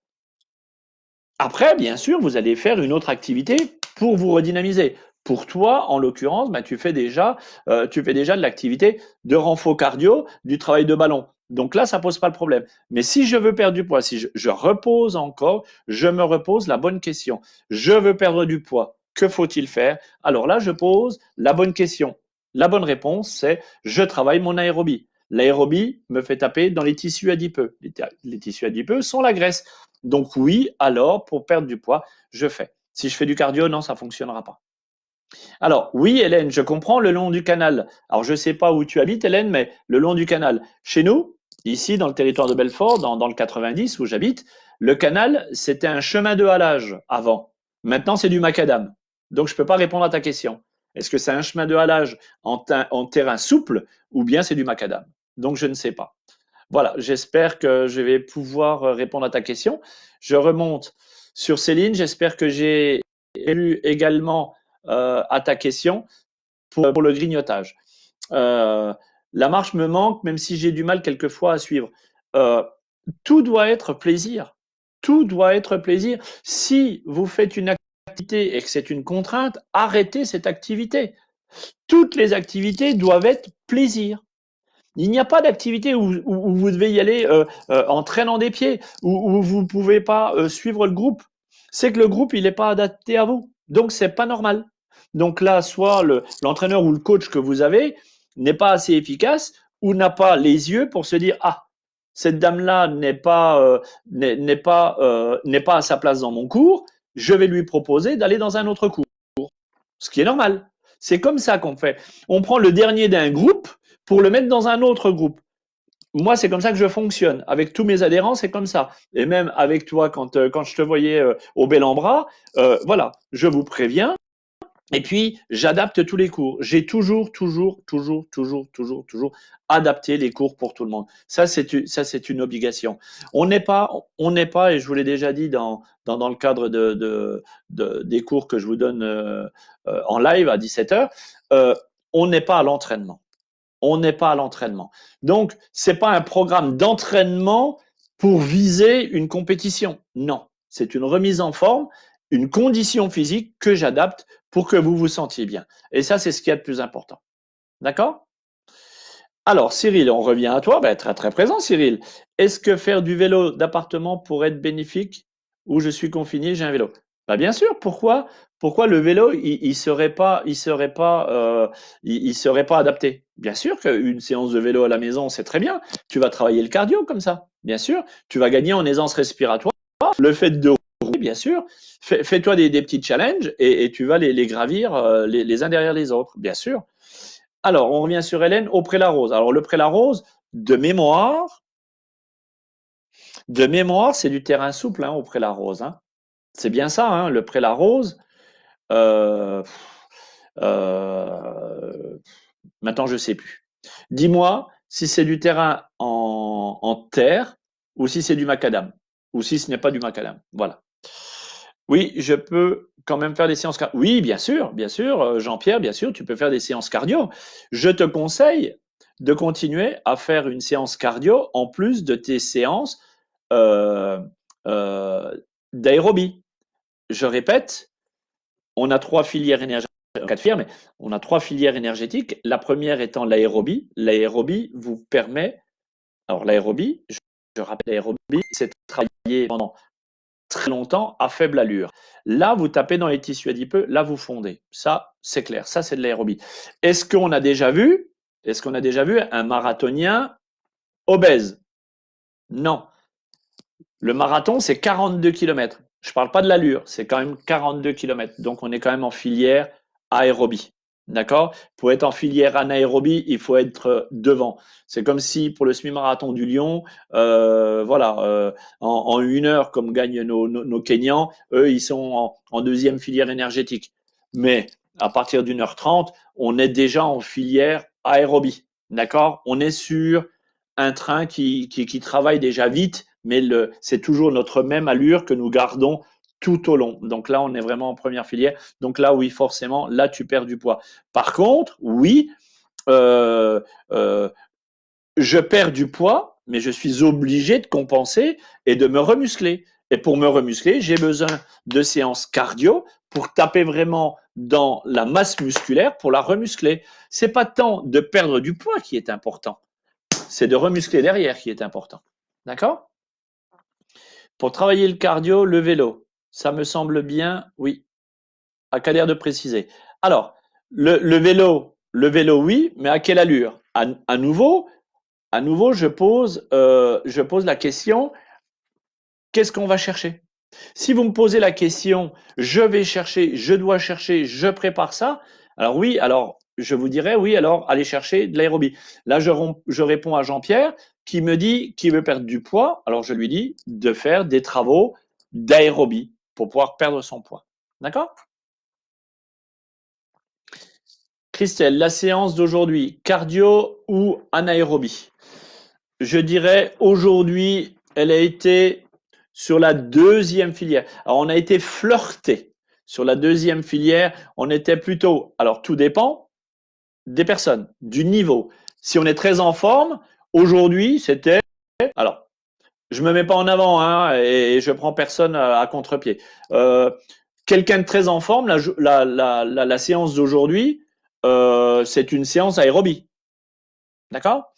Après, bien sûr, vous allez faire une autre activité pour vous redynamiser. Pour toi, en l'occurrence, tu fais déjà de l'activité de renfort cardio, du travail de ballon. Donc là, ça pose pas le problème. Mais si je veux perdre du poids, si je repose encore, je me repose la bonne question. Je veux perdre du poids. Que faut-il faire? Alors là, je pose la bonne question. La bonne réponse, c'est je travaille mon aérobie. L'aérobie me fait taper dans les tissus adipeux. Les tissus adipeux sont la graisse. Donc oui, alors pour perdre du poids, je fais. Si je fais du cardio, non, ça ne fonctionnera pas. Alors oui, Hélène, je comprends le long du canal. Alors je ne sais pas où tu habites, Hélène, mais le long du canal. Chez nous, ici dans le territoire de Belfort, dans le 90 où j'habite, le canal, c'était un chemin de halage avant. Maintenant, c'est du macadam. Donc je ne peux pas répondre à ta question. Est-ce que c'est un chemin de halage en terrain souple ou bien c'est du macadam? Donc je ne sais pas. Voilà, j'espère que je vais pouvoir répondre à ta question. Je remonte sur Céline. J'espère que j'ai lu également à ta question pour le grignotage. La marche me manque, même si j'ai du mal quelquefois à suivre. Tout doit être plaisir. Tout doit être plaisir. Si vous faites une activité et que c'est une contrainte, arrêtez cette activité. Toutes les activités doivent être plaisir. Il n'y a pas d'activité où vous devez y aller en traînant des pieds, où vous ne pouvez pas suivre le groupe. C'est que le groupe, il n'est pas adapté à vous. Donc, c'est pas normal. Donc là, soit l'entraîneur ou le coach que vous avez n'est pas assez efficace ou n'a pas les yeux pour se dire ah, cette dame-là n'est pas à sa place dans mon cours, je vais lui proposer d'aller dans un autre cours. Ce qui est normal. C'est comme ça qu'on fait. On prend le dernier d'un groupe pour le mettre dans un autre groupe. moi, c'est comme ça que je fonctionne. Avec tous mes adhérents, c'est comme ça. Et même avec toi, quand je te voyais au Bel-en-Bras, voilà, je vous préviens. Et puis, j'adapte tous les cours. J'ai toujours adapté les cours pour tout le monde. Ça, c'est une obligation. On n'est pas, et je vous l'ai déjà dit dans le cadre des cours que je vous donne en live à 17 heures, on n'est pas à l'entraînement. On n'est pas à l'entraînement. Donc, c'est pas un programme d'entraînement pour viser une compétition. Non, c'est une remise en forme, une condition physique que j'adapte pour que vous vous sentiez bien. Et ça, c'est ce qu'il y a de plus important. D'accord? Alors, Cyril, on revient à toi. Ben, très, très présent, Cyril. Est-ce que faire du vélo d'appartement pourrait être bénéfique ou je suis confiné, j'ai un vélo? Ben, bien sûr. Pourquoi le vélo, il serait pas adapté? Bien sûr qu'une séance de vélo à la maison, c'est très bien. Tu vas travailler le cardio comme ça. Bien sûr. Tu vas gagner en aisance respiratoire. Le fait de rouler, bien sûr. Fais-toi des petits challenges et tu vas les gravir les uns derrière les autres. Bien sûr. Alors, on revient sur Hélène au Pré-la-Rose. Alors, le Pré-la-Rose, de mémoire, c'est du terrain souple au Pré-la-Rose. C'est bien ça, le Pré-la-Rose. Euh, euh, Maintenant, je ne sais plus. Dis-moi si c'est du terrain en terre ou si c'est du macadam ou si ce n'est pas du macadam. Voilà. Oui, je peux quand même faire des séances cardio. Oui, bien sûr, Jean-Pierre, bien sûr, tu peux faire des séances cardio. Je te conseille de continuer à faire une séance cardio en plus de tes séances euh, euh, d'aérobie. Je répète, on a trois filières énergétiques, quatre filières, mais on a trois filières énergétiques. La première étant l'aérobie. L'aérobie vous permet, alors l'aérobie, je rappelle, l'aérobie, c'est travailler pendant très longtemps à faible allure. Là, vous tapez dans les tissus adipeux, là, vous fondez. Ça, c'est clair. Ça, c'est de l'aérobie. Est-ce qu'on a déjà vu un marathonien obèse? Non. Le marathon, c'est 42 km. Je ne parle pas de l'allure, c'est quand même 42 km. Donc, on est quand même en filière aérobie. D'accord? Pour être en filière anaérobie, il faut être devant. C'est comme si pour le semi-marathon du Lyon, voilà, en 1 heure, comme gagnent nos Kenyans, eux, ils sont en deuxième filière énergétique. Mais à partir d'1 h 30, on est déjà en filière aérobie. D'accord? On est sur un train qui travaille déjà vite, mais c'est toujours notre même allure que nous gardons tout au long. Donc là, on est vraiment en première filière. Donc là, oui, forcément, là, tu perds du poids. Par contre, oui, euh, euh, je perds du poids, mais je suis obligé de compenser et de me remuscler. Et pour me remuscler, j'ai besoin de séances cardio pour taper vraiment dans la masse musculaire pour la remuscler. C'est pas tant de perdre du poids qui est important, c'est de remuscler derrière qui est important. D'accord? Pour travailler le cardio, le vélo, ça me semble bien, oui, à quelle heure de préciser. Alors, le vélo, oui, mais à quelle allure? À nouveau, je pose la question, qu'est-ce qu'on va chercher? Si vous me posez la question, je vais chercher, je dois chercher, je prépare ça, alors oui, alors je vous dirais oui, alors allez chercher de l'aérobie. Là, je réponds à Jean-Pierre qui me dit qu'il veut perdre du poids, alors je lui dis de faire des travaux d'aérobie pour pouvoir perdre son poids. D'accord? Christelle, la séance d'aujourd'hui, cardio ou anaérobie? Je dirais aujourd'hui, elle a été sur la deuxième filière. Alors, on a été flirté sur la deuxième filière. On était plutôt, alors tout dépend des personnes, du niveau. Si on est très en forme, aujourd'hui, c'était, alors, je me mets pas en avant et je prends personne à contre-pied. Euh, Quelqu'un de très en forme, la séance d'aujourd'hui, c'est une séance aérobie. D'accord?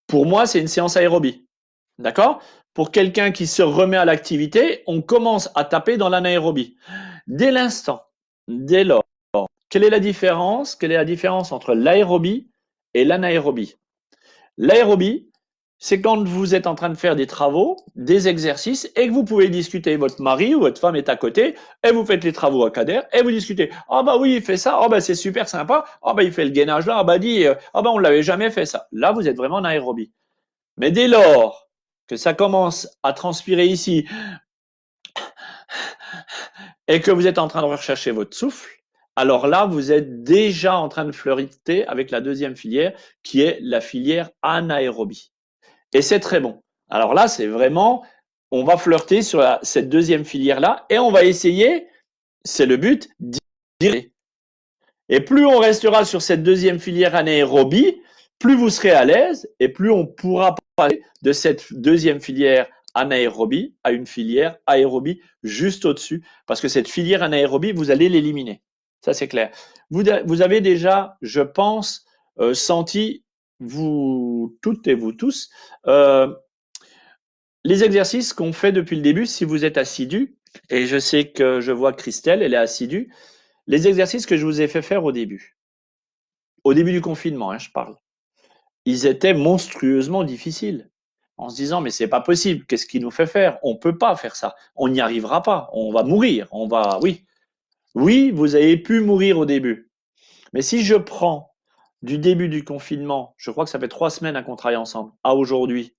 Pour moi, c'est une séance aérobie. D'accord? Pour quelqu'un qui se remet à l'activité, on commence à taper dans l'anaérobie. Dès l'instant, dès lors, quelle est la différence? Quelle est la différence entre l'aérobie et l'anaérobie? L'aérobie, c'est quand vous êtes en train de faire des travaux, des exercices, et que vous pouvez discuter. Votre mari ou votre femme est à côté, et vous faites les travaux à Kader, et vous discutez. Ah bah oui, il fait ça, ah bah c'est super sympa, ah bah il fait le gainage là, ah bah on l'avait jamais fait ça. Là, vous êtes vraiment en aérobie. Mais dès lors que ça commence à transpirer ici et que vous êtes en train de rechercher votre souffle, alors là, vous êtes déjà en train de flirter avec la deuxième filière qui est la filière anaérobie. Et c'est très bon. Alors là, c'est vraiment, on va flirter sur cette deuxième filière-là et on va essayer, c'est le but, d'y aller. Et plus on restera sur cette deuxième filière anaérobie, plus vous serez à l'aise et plus on pourra passer de cette deuxième filière anaérobie à une filière aérobie juste au-dessus. Parce que cette filière anaérobie, vous allez l'éliminer. Ça, c'est clair. Vous avez déjà, je pense, senti, vous toutes et vous tous, les exercices qu'on fait depuis le début, si vous êtes assidu, et je sais que je vois Christelle, elle est assidue, les exercices que je vous ai fait faire au début du confinement, hein, je parle, ils étaient monstrueusement difficiles. En se disant, mais c'est pas possible, qu'est-ce qui nous fait faire? On peut pas faire ça, on n'y arrivera pas, on va mourir, on va, oui. Oui, vous avez pu mourir au début. Mais si je prends du début du confinement, je crois que ça fait 3 semaines qu'on travaille ensemble, à aujourd'hui,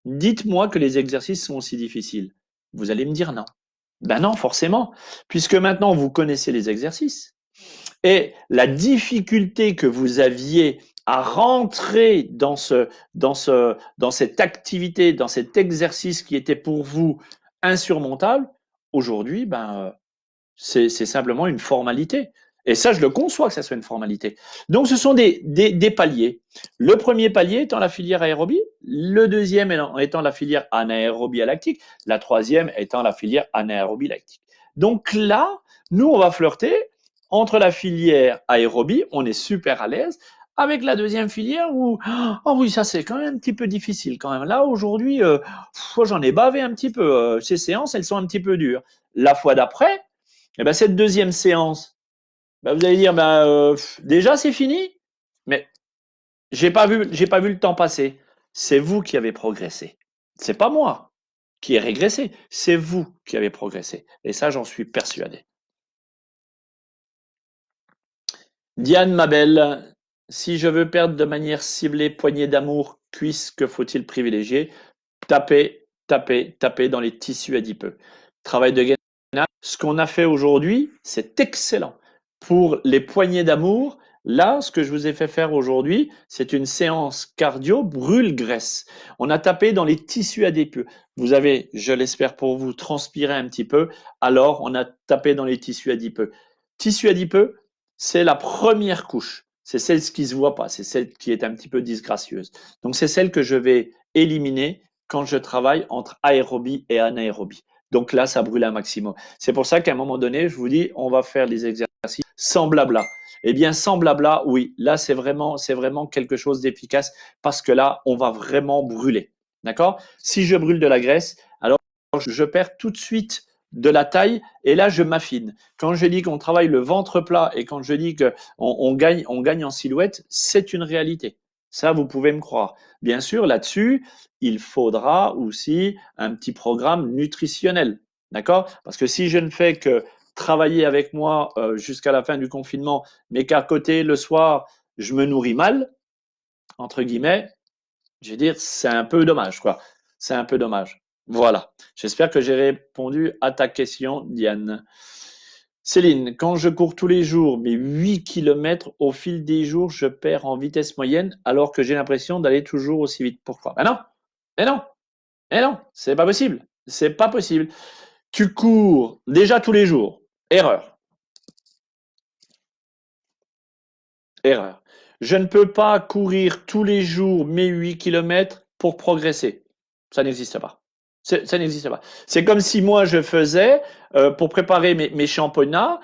dites-moi que les exercices sont aussi difficiles. Vous allez me dire non. Ben non, forcément, puisque maintenant vous connaissez les exercices. Et la difficulté que vous aviez à rentrer dans cette activité, dans cet exercice qui était pour vous insurmontable, aujourd'hui, c'est simplement une formalité. Et ça, je le conçois que ça soit une formalité. Donc, ce sont des paliers. Le premier palier étant la filière aérobie, le deuxième étant la filière anaérobie lactique, la troisième étant la filière anaérobie lactique. Donc là, nous, on va flirter entre la filière aérobie, on est super à l'aise, avec la deuxième filière où, oh oui, ça c'est quand même un petit peu difficile quand même. Là, aujourd'hui, j'en ai bavé un petit peu. Ces séances, elles sont un petit peu dures. La fois d'après, et ben cette deuxième séance, vous allez dire, déjà c'est fini, mais j'ai pas vu le temps passer. C'est vous qui avez progressé. C'est pas moi qui ai régressé, c'est vous qui avez progressé. Et ça, j'en suis persuadé. Diane, ma belle, si je veux perdre de manière ciblée poignée d'amour, cuisse, que faut-il privilégier? Taper, taper, taper dans les tissus adipeux. Travail de gainage. Ce qu'on a fait aujourd'hui, c'est excellent. Pour les poignées d'amour, là, ce que je vous ai fait faire aujourd'hui, c'est une séance cardio brûle-graisse. On a tapé dans les tissus adipeux. Vous avez, je l'espère pour vous, transpiré un petit peu. Alors, on a tapé dans les tissus adipeux. Tissu adipeux, c'est la première couche. C'est celle qui se voit pas. C'est celle qui est un petit peu disgracieuse. Donc, c'est celle que je vais éliminer quand je travaille entre aérobie et anaérobie. Donc là, ça brûle un maximum. C'est pour ça qu'à un moment donné, je vous dis, on va faire les exercices sans blabla. Eh bien, sans blabla, oui, là, c'est vraiment quelque chose d'efficace parce que là, on va vraiment brûler. D'accord? Si je brûle de la graisse, alors je perds tout de suite de la taille et là, je m'affine. Quand je dis qu'on travaille le ventre plat et quand je dis qu'on on gagne en silhouette, c'est une réalité. Ça, vous pouvez me croire. Bien sûr, là-dessus, il faudra aussi un petit programme nutritionnel. D'accord? Parce que si je ne fais que travailler avec moi jusqu'à la fin du confinement, mais qu'à côté, le soir, je me nourris mal, entre guillemets, je vais dire, c'est un peu dommage, quoi. C'est un peu dommage. Voilà. J'espère que j'ai répondu à ta question, Diane. Céline, quand je cours tous les jours, mes 8 kilomètres, au fil des jours, je perds en vitesse moyenne alors que j'ai l'impression d'aller toujours aussi vite. Pourquoi? Ben non, mais non, mais non, c'est pas possible. C'est pas possible. Tu cours déjà tous les jours. Erreur. Erreur. Je ne peux pas courir tous les jours mes 8 kilomètres pour progresser. Ça n'existe pas. Ça n'existe pas. C'est comme si moi je faisais, pour préparer mes championnats,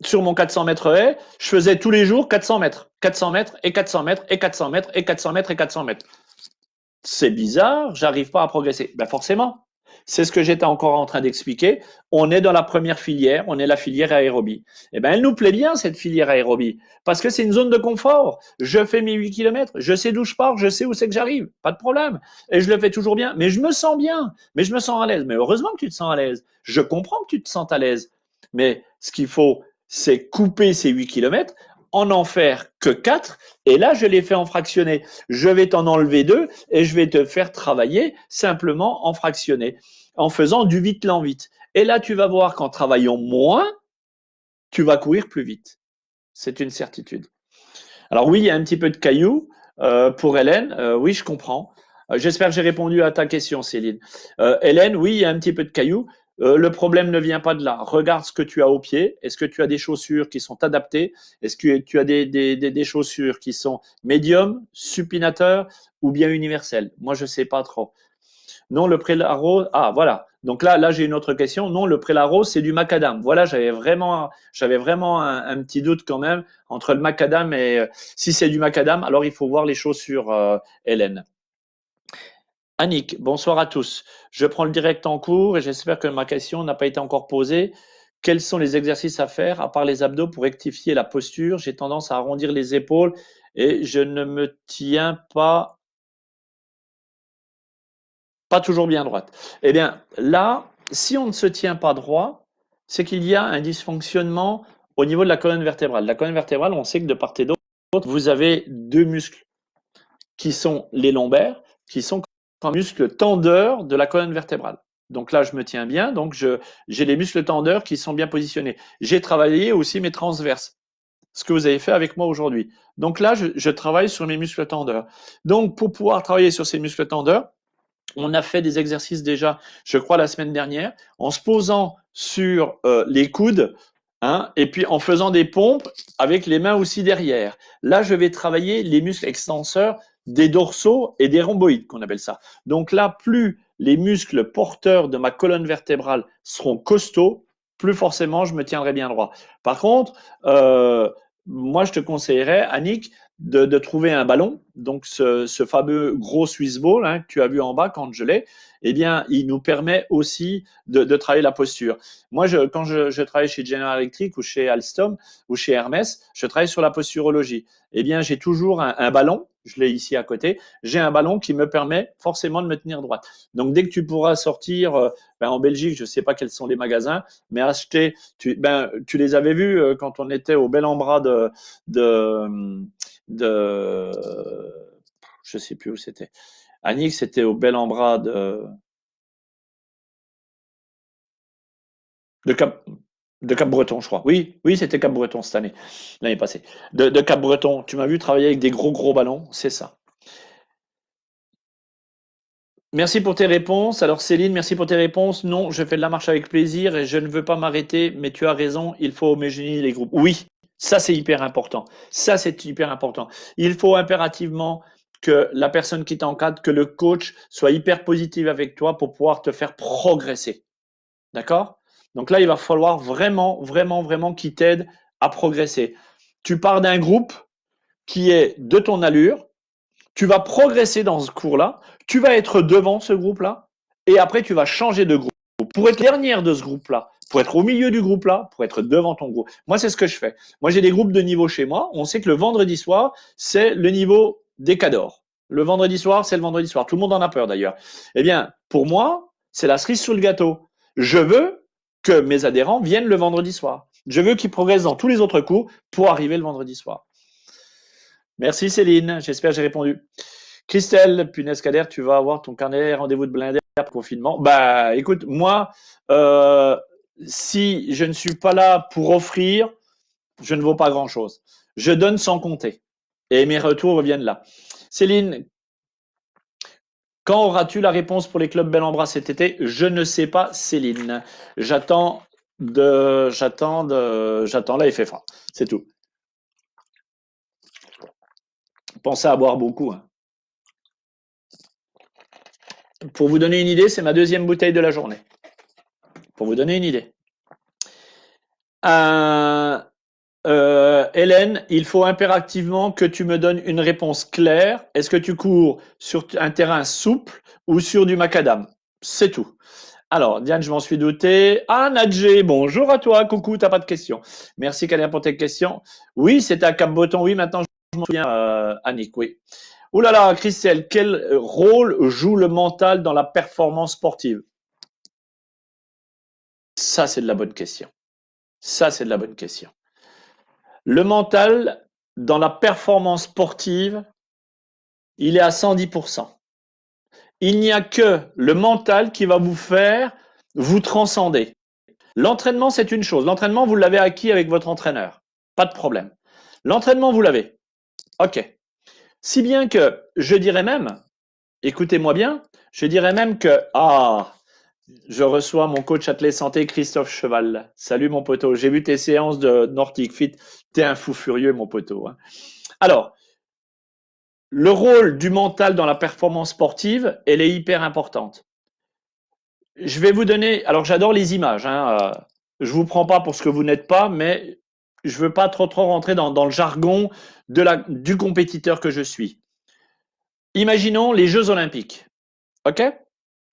sur mon 400 mètres haies, je faisais tous les jours 400 mètres. 400 mètres et 400 mètres et 400 mètres et 400 mètres et 400 mètres. C'est bizarre, j'arrive pas à progresser. Ben forcément, c'est ce que j'étais encore en train d'expliquer. On est dans la première filière, on est la filière aérobie. Eh ben, elle nous plaît bien, cette filière aérobie, parce que c'est une zone de confort. Je fais mes 8 kilomètres, je sais d'où je pars, je sais où c'est que j'arrive, pas de problème. Et je le fais toujours bien, mais je me sens bien, mais je me sens à l'aise. Mais heureusement que tu te sens à l'aise. Je comprends que tu te sens à l'aise. Mais ce qu'il faut, c'est couper ces 8 kilomètres en faire que 4, et là, je les fais en fractionné. Je vais t'en enlever 2 et je vais te faire travailler simplement en fractionné, en faisant du vite lent vite. Et là, tu vas voir qu'en travaillant moins, tu vas courir plus vite. C'est une certitude. Alors oui, il y a un petit peu de cailloux pour Hélène. Oui, je comprends. J'espère que j'ai répondu à ta question, Céline. Hélène, oui, il y a un petit peu de cailloux. Le problème ne vient pas de là. Regarde ce que tu as au pied. Est-ce que tu as des chaussures qui sont adaptées? Est-ce que tu as des chaussures qui sont médium, supinateurs ou bien universelles? Moi, je ne sais pas trop. Non, le prélat rose. Ah, voilà. Donc là, j'ai une autre question. Non, le prélat rose, c'est du macadam. Voilà, j'avais vraiment un petit doute quand même entre le macadam et si c'est du macadam, alors il faut voir les chaussures, Hélène. Annick, bonsoir à tous. Je prends le direct en cours et j'espère que ma question n'a pas été encore posée. Quels sont les exercices à faire à part les abdos pour rectifier la posture? J'ai tendance à arrondir les épaules et je ne me tiens pas toujours bien droite. Eh bien, là, si on ne se tient pas droit, c'est qu'il y a un dysfonctionnement au niveau de la colonne vertébrale. La colonne vertébrale, on sait que de part et d'autre, vous avez deux muscles qui sont les lombaires, qui sont un muscle tendeur de la colonne vertébrale. Donc là, je me tiens bien, donc j'ai les muscles tendeurs qui sont bien positionnés. J'ai travaillé aussi mes transverses, ce que vous avez fait avec moi aujourd'hui. Donc là, je travaille sur mes muscles tendeurs. Donc, pour pouvoir travailler sur ces muscles tendeurs, on a fait des exercices déjà, je crois, la semaine dernière, en se posant sur les coudes, hein, et puis en faisant des pompes avec les mains aussi derrière. Là, je vais travailler les muscles extenseurs des dorsaux et des rhomboïdes, qu'on appelle ça. Donc là, plus les muscles porteurs de ma colonne vertébrale seront costauds, plus forcément je me tiendrai bien droit. Par contre, moi, je te conseillerais, Annick, de trouver un ballon, donc ce fameux gros Swiss ball, hein, que tu as vu en bas quand je l'ai, eh bien, il nous permet aussi de travailler la posture. Moi, quand je travaille chez General Electric ou chez Alstom ou chez Hermès, je travaille sur la posturologie. Eh bien, j'ai toujours un ballon, je l'ai ici à côté, j'ai un ballon qui me permet forcément de me tenir droite. Donc, dès que tu pourras sortir, en Belgique, je ne sais pas quels sont les magasins, mais acheter, tu les avais vus quand on était au bel en bras de je sais plus où c'était. Annick, c'était au bel en bras de Cap de Cap-Breton, je crois. Oui, oui, c'était Cap-Breton cette année, l'année passée. De Cap-Breton. Tu m'as vu travailler avec des gros ballons, c'est ça. Merci pour tes réponses. Alors Céline, merci pour tes réponses. Non, je fais de la marche avec plaisir et je ne veux pas m'arrêter, mais tu as raison, il faut homogénéiser les groupes. Oui, ça c'est hyper important. Ça c'est hyper important. Il faut impérativement que la personne qui t'encadre, que le coach soit hyper positif avec toi pour pouvoir te faire progresser. D'accord? Donc là, il va falloir vraiment qu'il t'aide à progresser. Tu pars d'un groupe qui est de ton allure, tu vas progresser dans ce cours-là, tu vas être devant ce groupe-là, et après tu vas changer de groupe pour être dernière de ce groupe-là, pour être au milieu du groupe-là, pour être devant ton groupe. Moi, c'est ce que je fais. Moi, j'ai des groupes de niveau chez moi. On sait que le vendredi soir, c'est le niveau des cadors. Le vendredi soir, c'est le vendredi soir. Tout le monde en a peur d'ailleurs. Eh bien, pour moi, c'est la cerise sur le gâteau. Je veux que mes adhérents viennent le vendredi soir. Je veux qu'ils progressent dans tous les autres cours pour arriver le vendredi soir. Merci Céline, j'espère que j'ai répondu. Christelle, punaise Kader, tu vas avoir ton carnet rendez-vous de blindé pour confinement. Bah écoute, moi, euh, si je ne suis pas là pour offrir, je ne vaux pas grand-chose. Je donne sans compter. Et mes retours reviennent là. Céline, quand auras-tu la réponse pour les clubs Bel en Bras cet été? Je ne sais pas, Céline. J'attends la FFA. C'est tout. Pensez à boire beaucoup, hein. Pour vous donner une idée, c'est ma deuxième bouteille de la journée. Pour vous donner une idée. Hélène, il faut impérativement que tu me donnes une réponse claire. Est-ce que tu cours sur un terrain souple ou sur du macadam? C'est tout. Alors, Diane, je m'en suis douté. Ah, Nadjé, bonjour à toi. Coucou, t'as pas de questions. Merci, Kalia, pour tes questions. Oui, c'était à Cap-Breton. Oui, maintenant, je m'en souviens, Annick, oui. Ouh là là, Christelle, quel rôle joue le mental dans la performance sportive? Ça, c'est de la bonne question. Ça, c'est de la bonne question. Le mental dans la performance sportive, il est à 110%. Il n'y a que le mental qui va vous faire vous transcender. L'entraînement, c'est une chose. L'entraînement, vous l'avez acquis avec votre entraîneur. Pas de problème. L'entraînement, vous l'avez. OK. Si bien que je dirais même, écoutez-moi bien, je dirais même que, je reçois mon coach athlète santé Christophe Cheval. Salut mon poteau, j'ai vu tes séances de Nordic Fit. T'es un fou furieux mon poteau. Hein. Alors, le rôle du mental dans la performance sportive, elle est hyper importante. Je vais vous donner, alors j'adore les images. Hein, je vous prends pas pour ce que vous n'êtes pas, mais je veux pas trop rentrer dans le jargon du compétiteur que je suis. Imaginons les Jeux Olympiques. OK?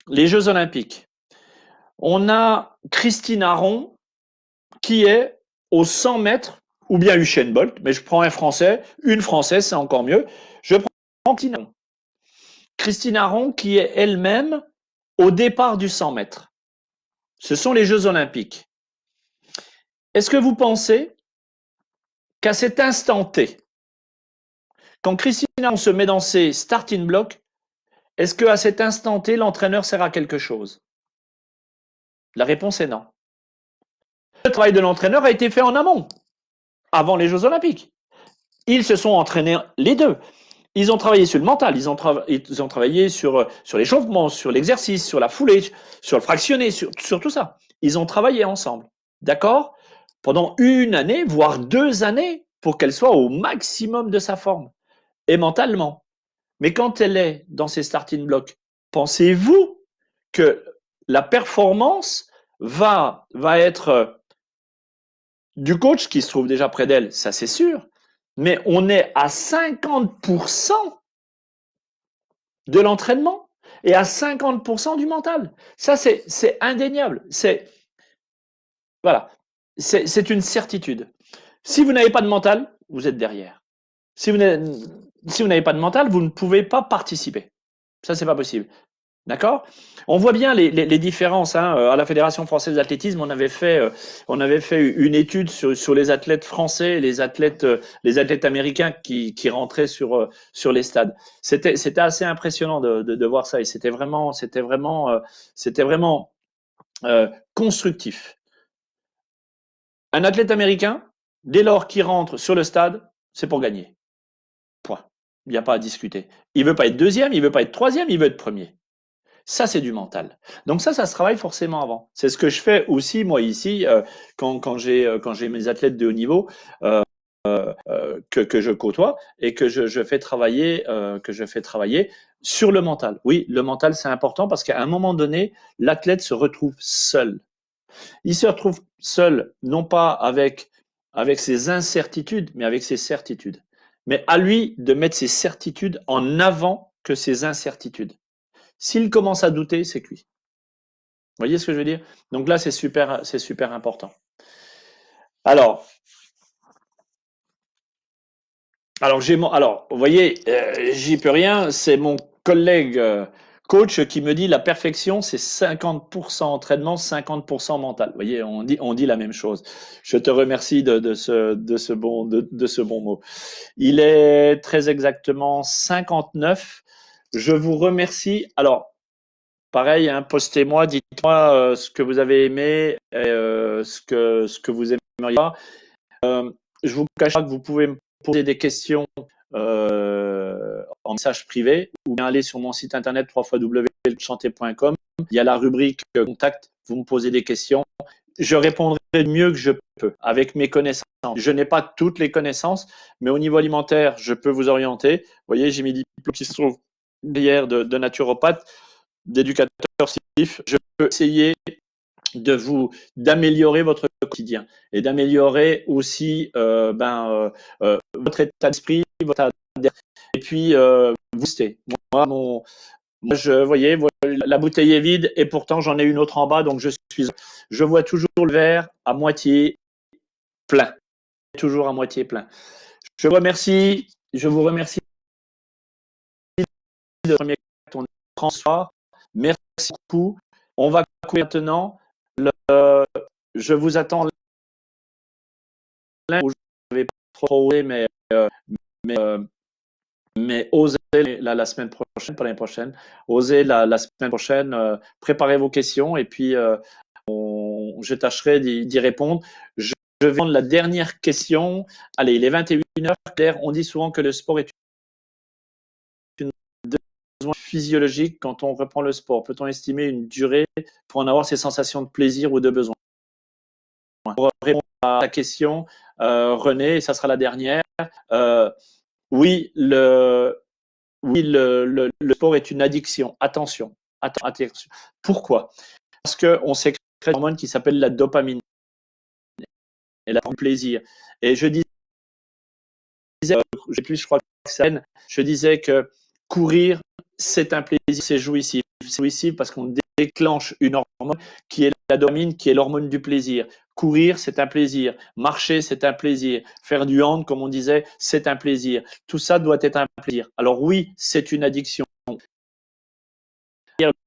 Les Jeux Olympiques. On a Christine Aron qui est aux 100 mètres, ou bien Usain Bolt, mais je prends un Français, une Française, c'est encore mieux. Je prends Christine Aron. Christine Aron qui est elle-même au départ du 100 mètres. Ce sont les Jeux Olympiques. Est-ce que vous pensez qu'à cet instant T, quand Christine Aron se met dans ses starting blocks, est-ce qu'à cet instant T, l'entraîneur sert à quelque chose? La réponse est non. Le travail de l'entraîneur a été fait en amont, avant les Jeux Olympiques. Ils se sont entraînés les deux. Ils ont travaillé sur le mental, ils ont travaillé sur l'échauffement, sur l'exercice, sur la foulée, sur le fractionné, sur tout ça. Ils ont travaillé ensemble. D'accord? Pendant une année, voire 2 années, pour qu'elle soit au maximum de sa forme. Et mentalement. Mais quand elle est dans ses starting blocks, pensez-vous que la performance va être du coach qui se trouve déjà près d'elle, ça c'est sûr, mais on est à 50% de l'entraînement et à 50% du mental. Ça, c'est indéniable. Voilà, c'est une certitude. Si vous n'avez pas de mental, vous êtes derrière. Si vous n'avez pas de mental, vous ne pouvez pas participer. Ça, c'est pas possible. D'accord? On voit bien les différences. Hein. À la Fédération française d'athlétisme, on avait fait une étude sur les athlètes français, les athlètes américains qui rentraient sur les stades. C'était assez impressionnant de voir ça et c'était vraiment constructif. Un athlète américain, dès lors qu'il rentre sur le stade, c'est pour gagner. Point. Il n'y a pas à discuter. Il veut pas être deuxième, il veut pas être troisième, il veut être premier. Ça, c'est du mental. Donc ça se travaille forcément avant. C'est ce que je fais aussi, moi, ici, quand j'ai mes athlètes de haut niveau que je côtoie et que je fais travailler sur le mental. Oui, le mental, c'est important parce qu'à un moment donné, l'athlète se retrouve seul. Il se retrouve seul, non pas avec ses incertitudes, mais avec ses certitudes. Mais à lui de mettre ses certitudes en avant que ses incertitudes. S'il commence à douter, c'est cuit. Vous voyez ce que je veux dire? Donc là, c'est super important. Alors, vous voyez, j'y peux rien. C'est mon collègue coach qui me dit la perfection, c'est 50% entraînement, 50% mental. Vous voyez, on dit la même chose. Je te remercie de ce bon mot. Il est très exactement 59. Je vous remercie. Alors, pareil, hein, postez-moi, dites-moi ce que vous avez aimé, ce que vous aimeriez pas. Je vous cache pas que vous pouvez me poser des questions en message privé ou bien aller sur mon site internet www.chanter.com. Il y a la rubrique contact. Vous me posez des questions. Je répondrai du mieux que je peux avec mes connaissances. Je n'ai pas toutes les connaissances, mais au niveau alimentaire, je peux vous orienter. Vous voyez, j'ai mis des diplômes qui se trouvent derrière de naturopathe, d'éducateur sportif. Je peux essayer d'améliorer votre quotidien et d'améliorer aussi votre état d'esprit, votre et puis booster. Moi, voyez, la bouteille est vide et pourtant j'en ai une autre en bas, donc je vois toujours le verre à moitié plein, toujours à moitié plein. Je vous remercie de premier ton François. Merci beaucoup. On va couper maintenant. Je vous attends là où je vais trop osé, mais, mais osez la semaine prochaine, pas l'année prochaine, osez la semaine prochaine, préparez vos questions et puis je tâcherai d'y répondre. Je vais prendre la dernière question. Allez, il est 21h. Claire, on dit souvent que le sport est une besoin physiologique quand on reprend le sport. Peut-on estimer une durée pour en avoir ces sensations de plaisir ou de besoin? Pour répondre à ta question, René, et ça sera la dernière. Oui, le sport est une addiction. Attention, attention. Pourquoi? Parce qu'on sécrète une hormone qui s'appelle la dopamine et la plaisir. Et je disais, je crois que je disais que courir, c'est un plaisir, c'est jouissif. C'est jouissif parce qu'on déclenche une hormone qui est la dopamine, qui est l'hormone du plaisir. Courir, c'est un plaisir. Marcher, c'est un plaisir. Faire du hand, comme on disait, c'est un plaisir. Tout ça doit être un plaisir. Alors oui, c'est une addiction.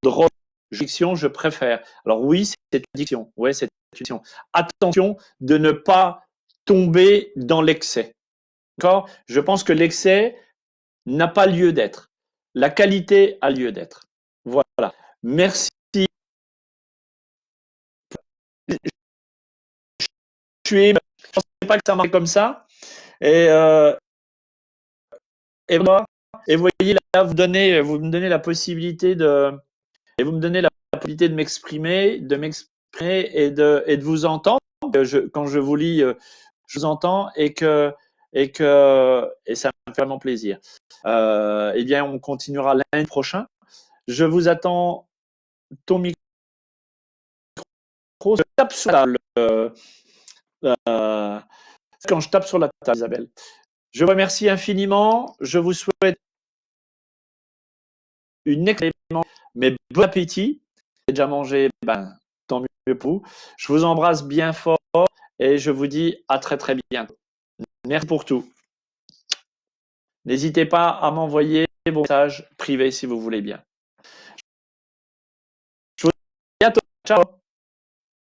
Drogue, addiction, je préfère. Alors oui, c'est une addiction. Ouais, c'est une addiction. Attention de ne pas tomber dans l'excès. D'accord? Je pense que l'excès n'a pas lieu d'être. La qualité a lieu d'être. Voilà. Merci. Je ne pensais pas que ça marchait comme ça. Et, et vous voyez là, vous me donnez la possibilité de m'exprimer, et de vous entendre. Quand je vous lis, je vous entends et ça me fait vraiment plaisir. Eh bien, on continuera l'année prochaine. Je vous attends. Ton micro, je tape sur la table. Quand je tape sur la table, Isabelle. Je vous remercie infiniment. Je vous souhaite une excellente, mais bon appétit. J'ai déjà mangé, ben, tant mieux pour vous. Je vous embrasse bien fort et je vous dis à très très bientôt. Merci pour tout. N'hésitez pas à m'envoyer vos messages privés si vous voulez bien. Je vous dis à bientôt. Ciao.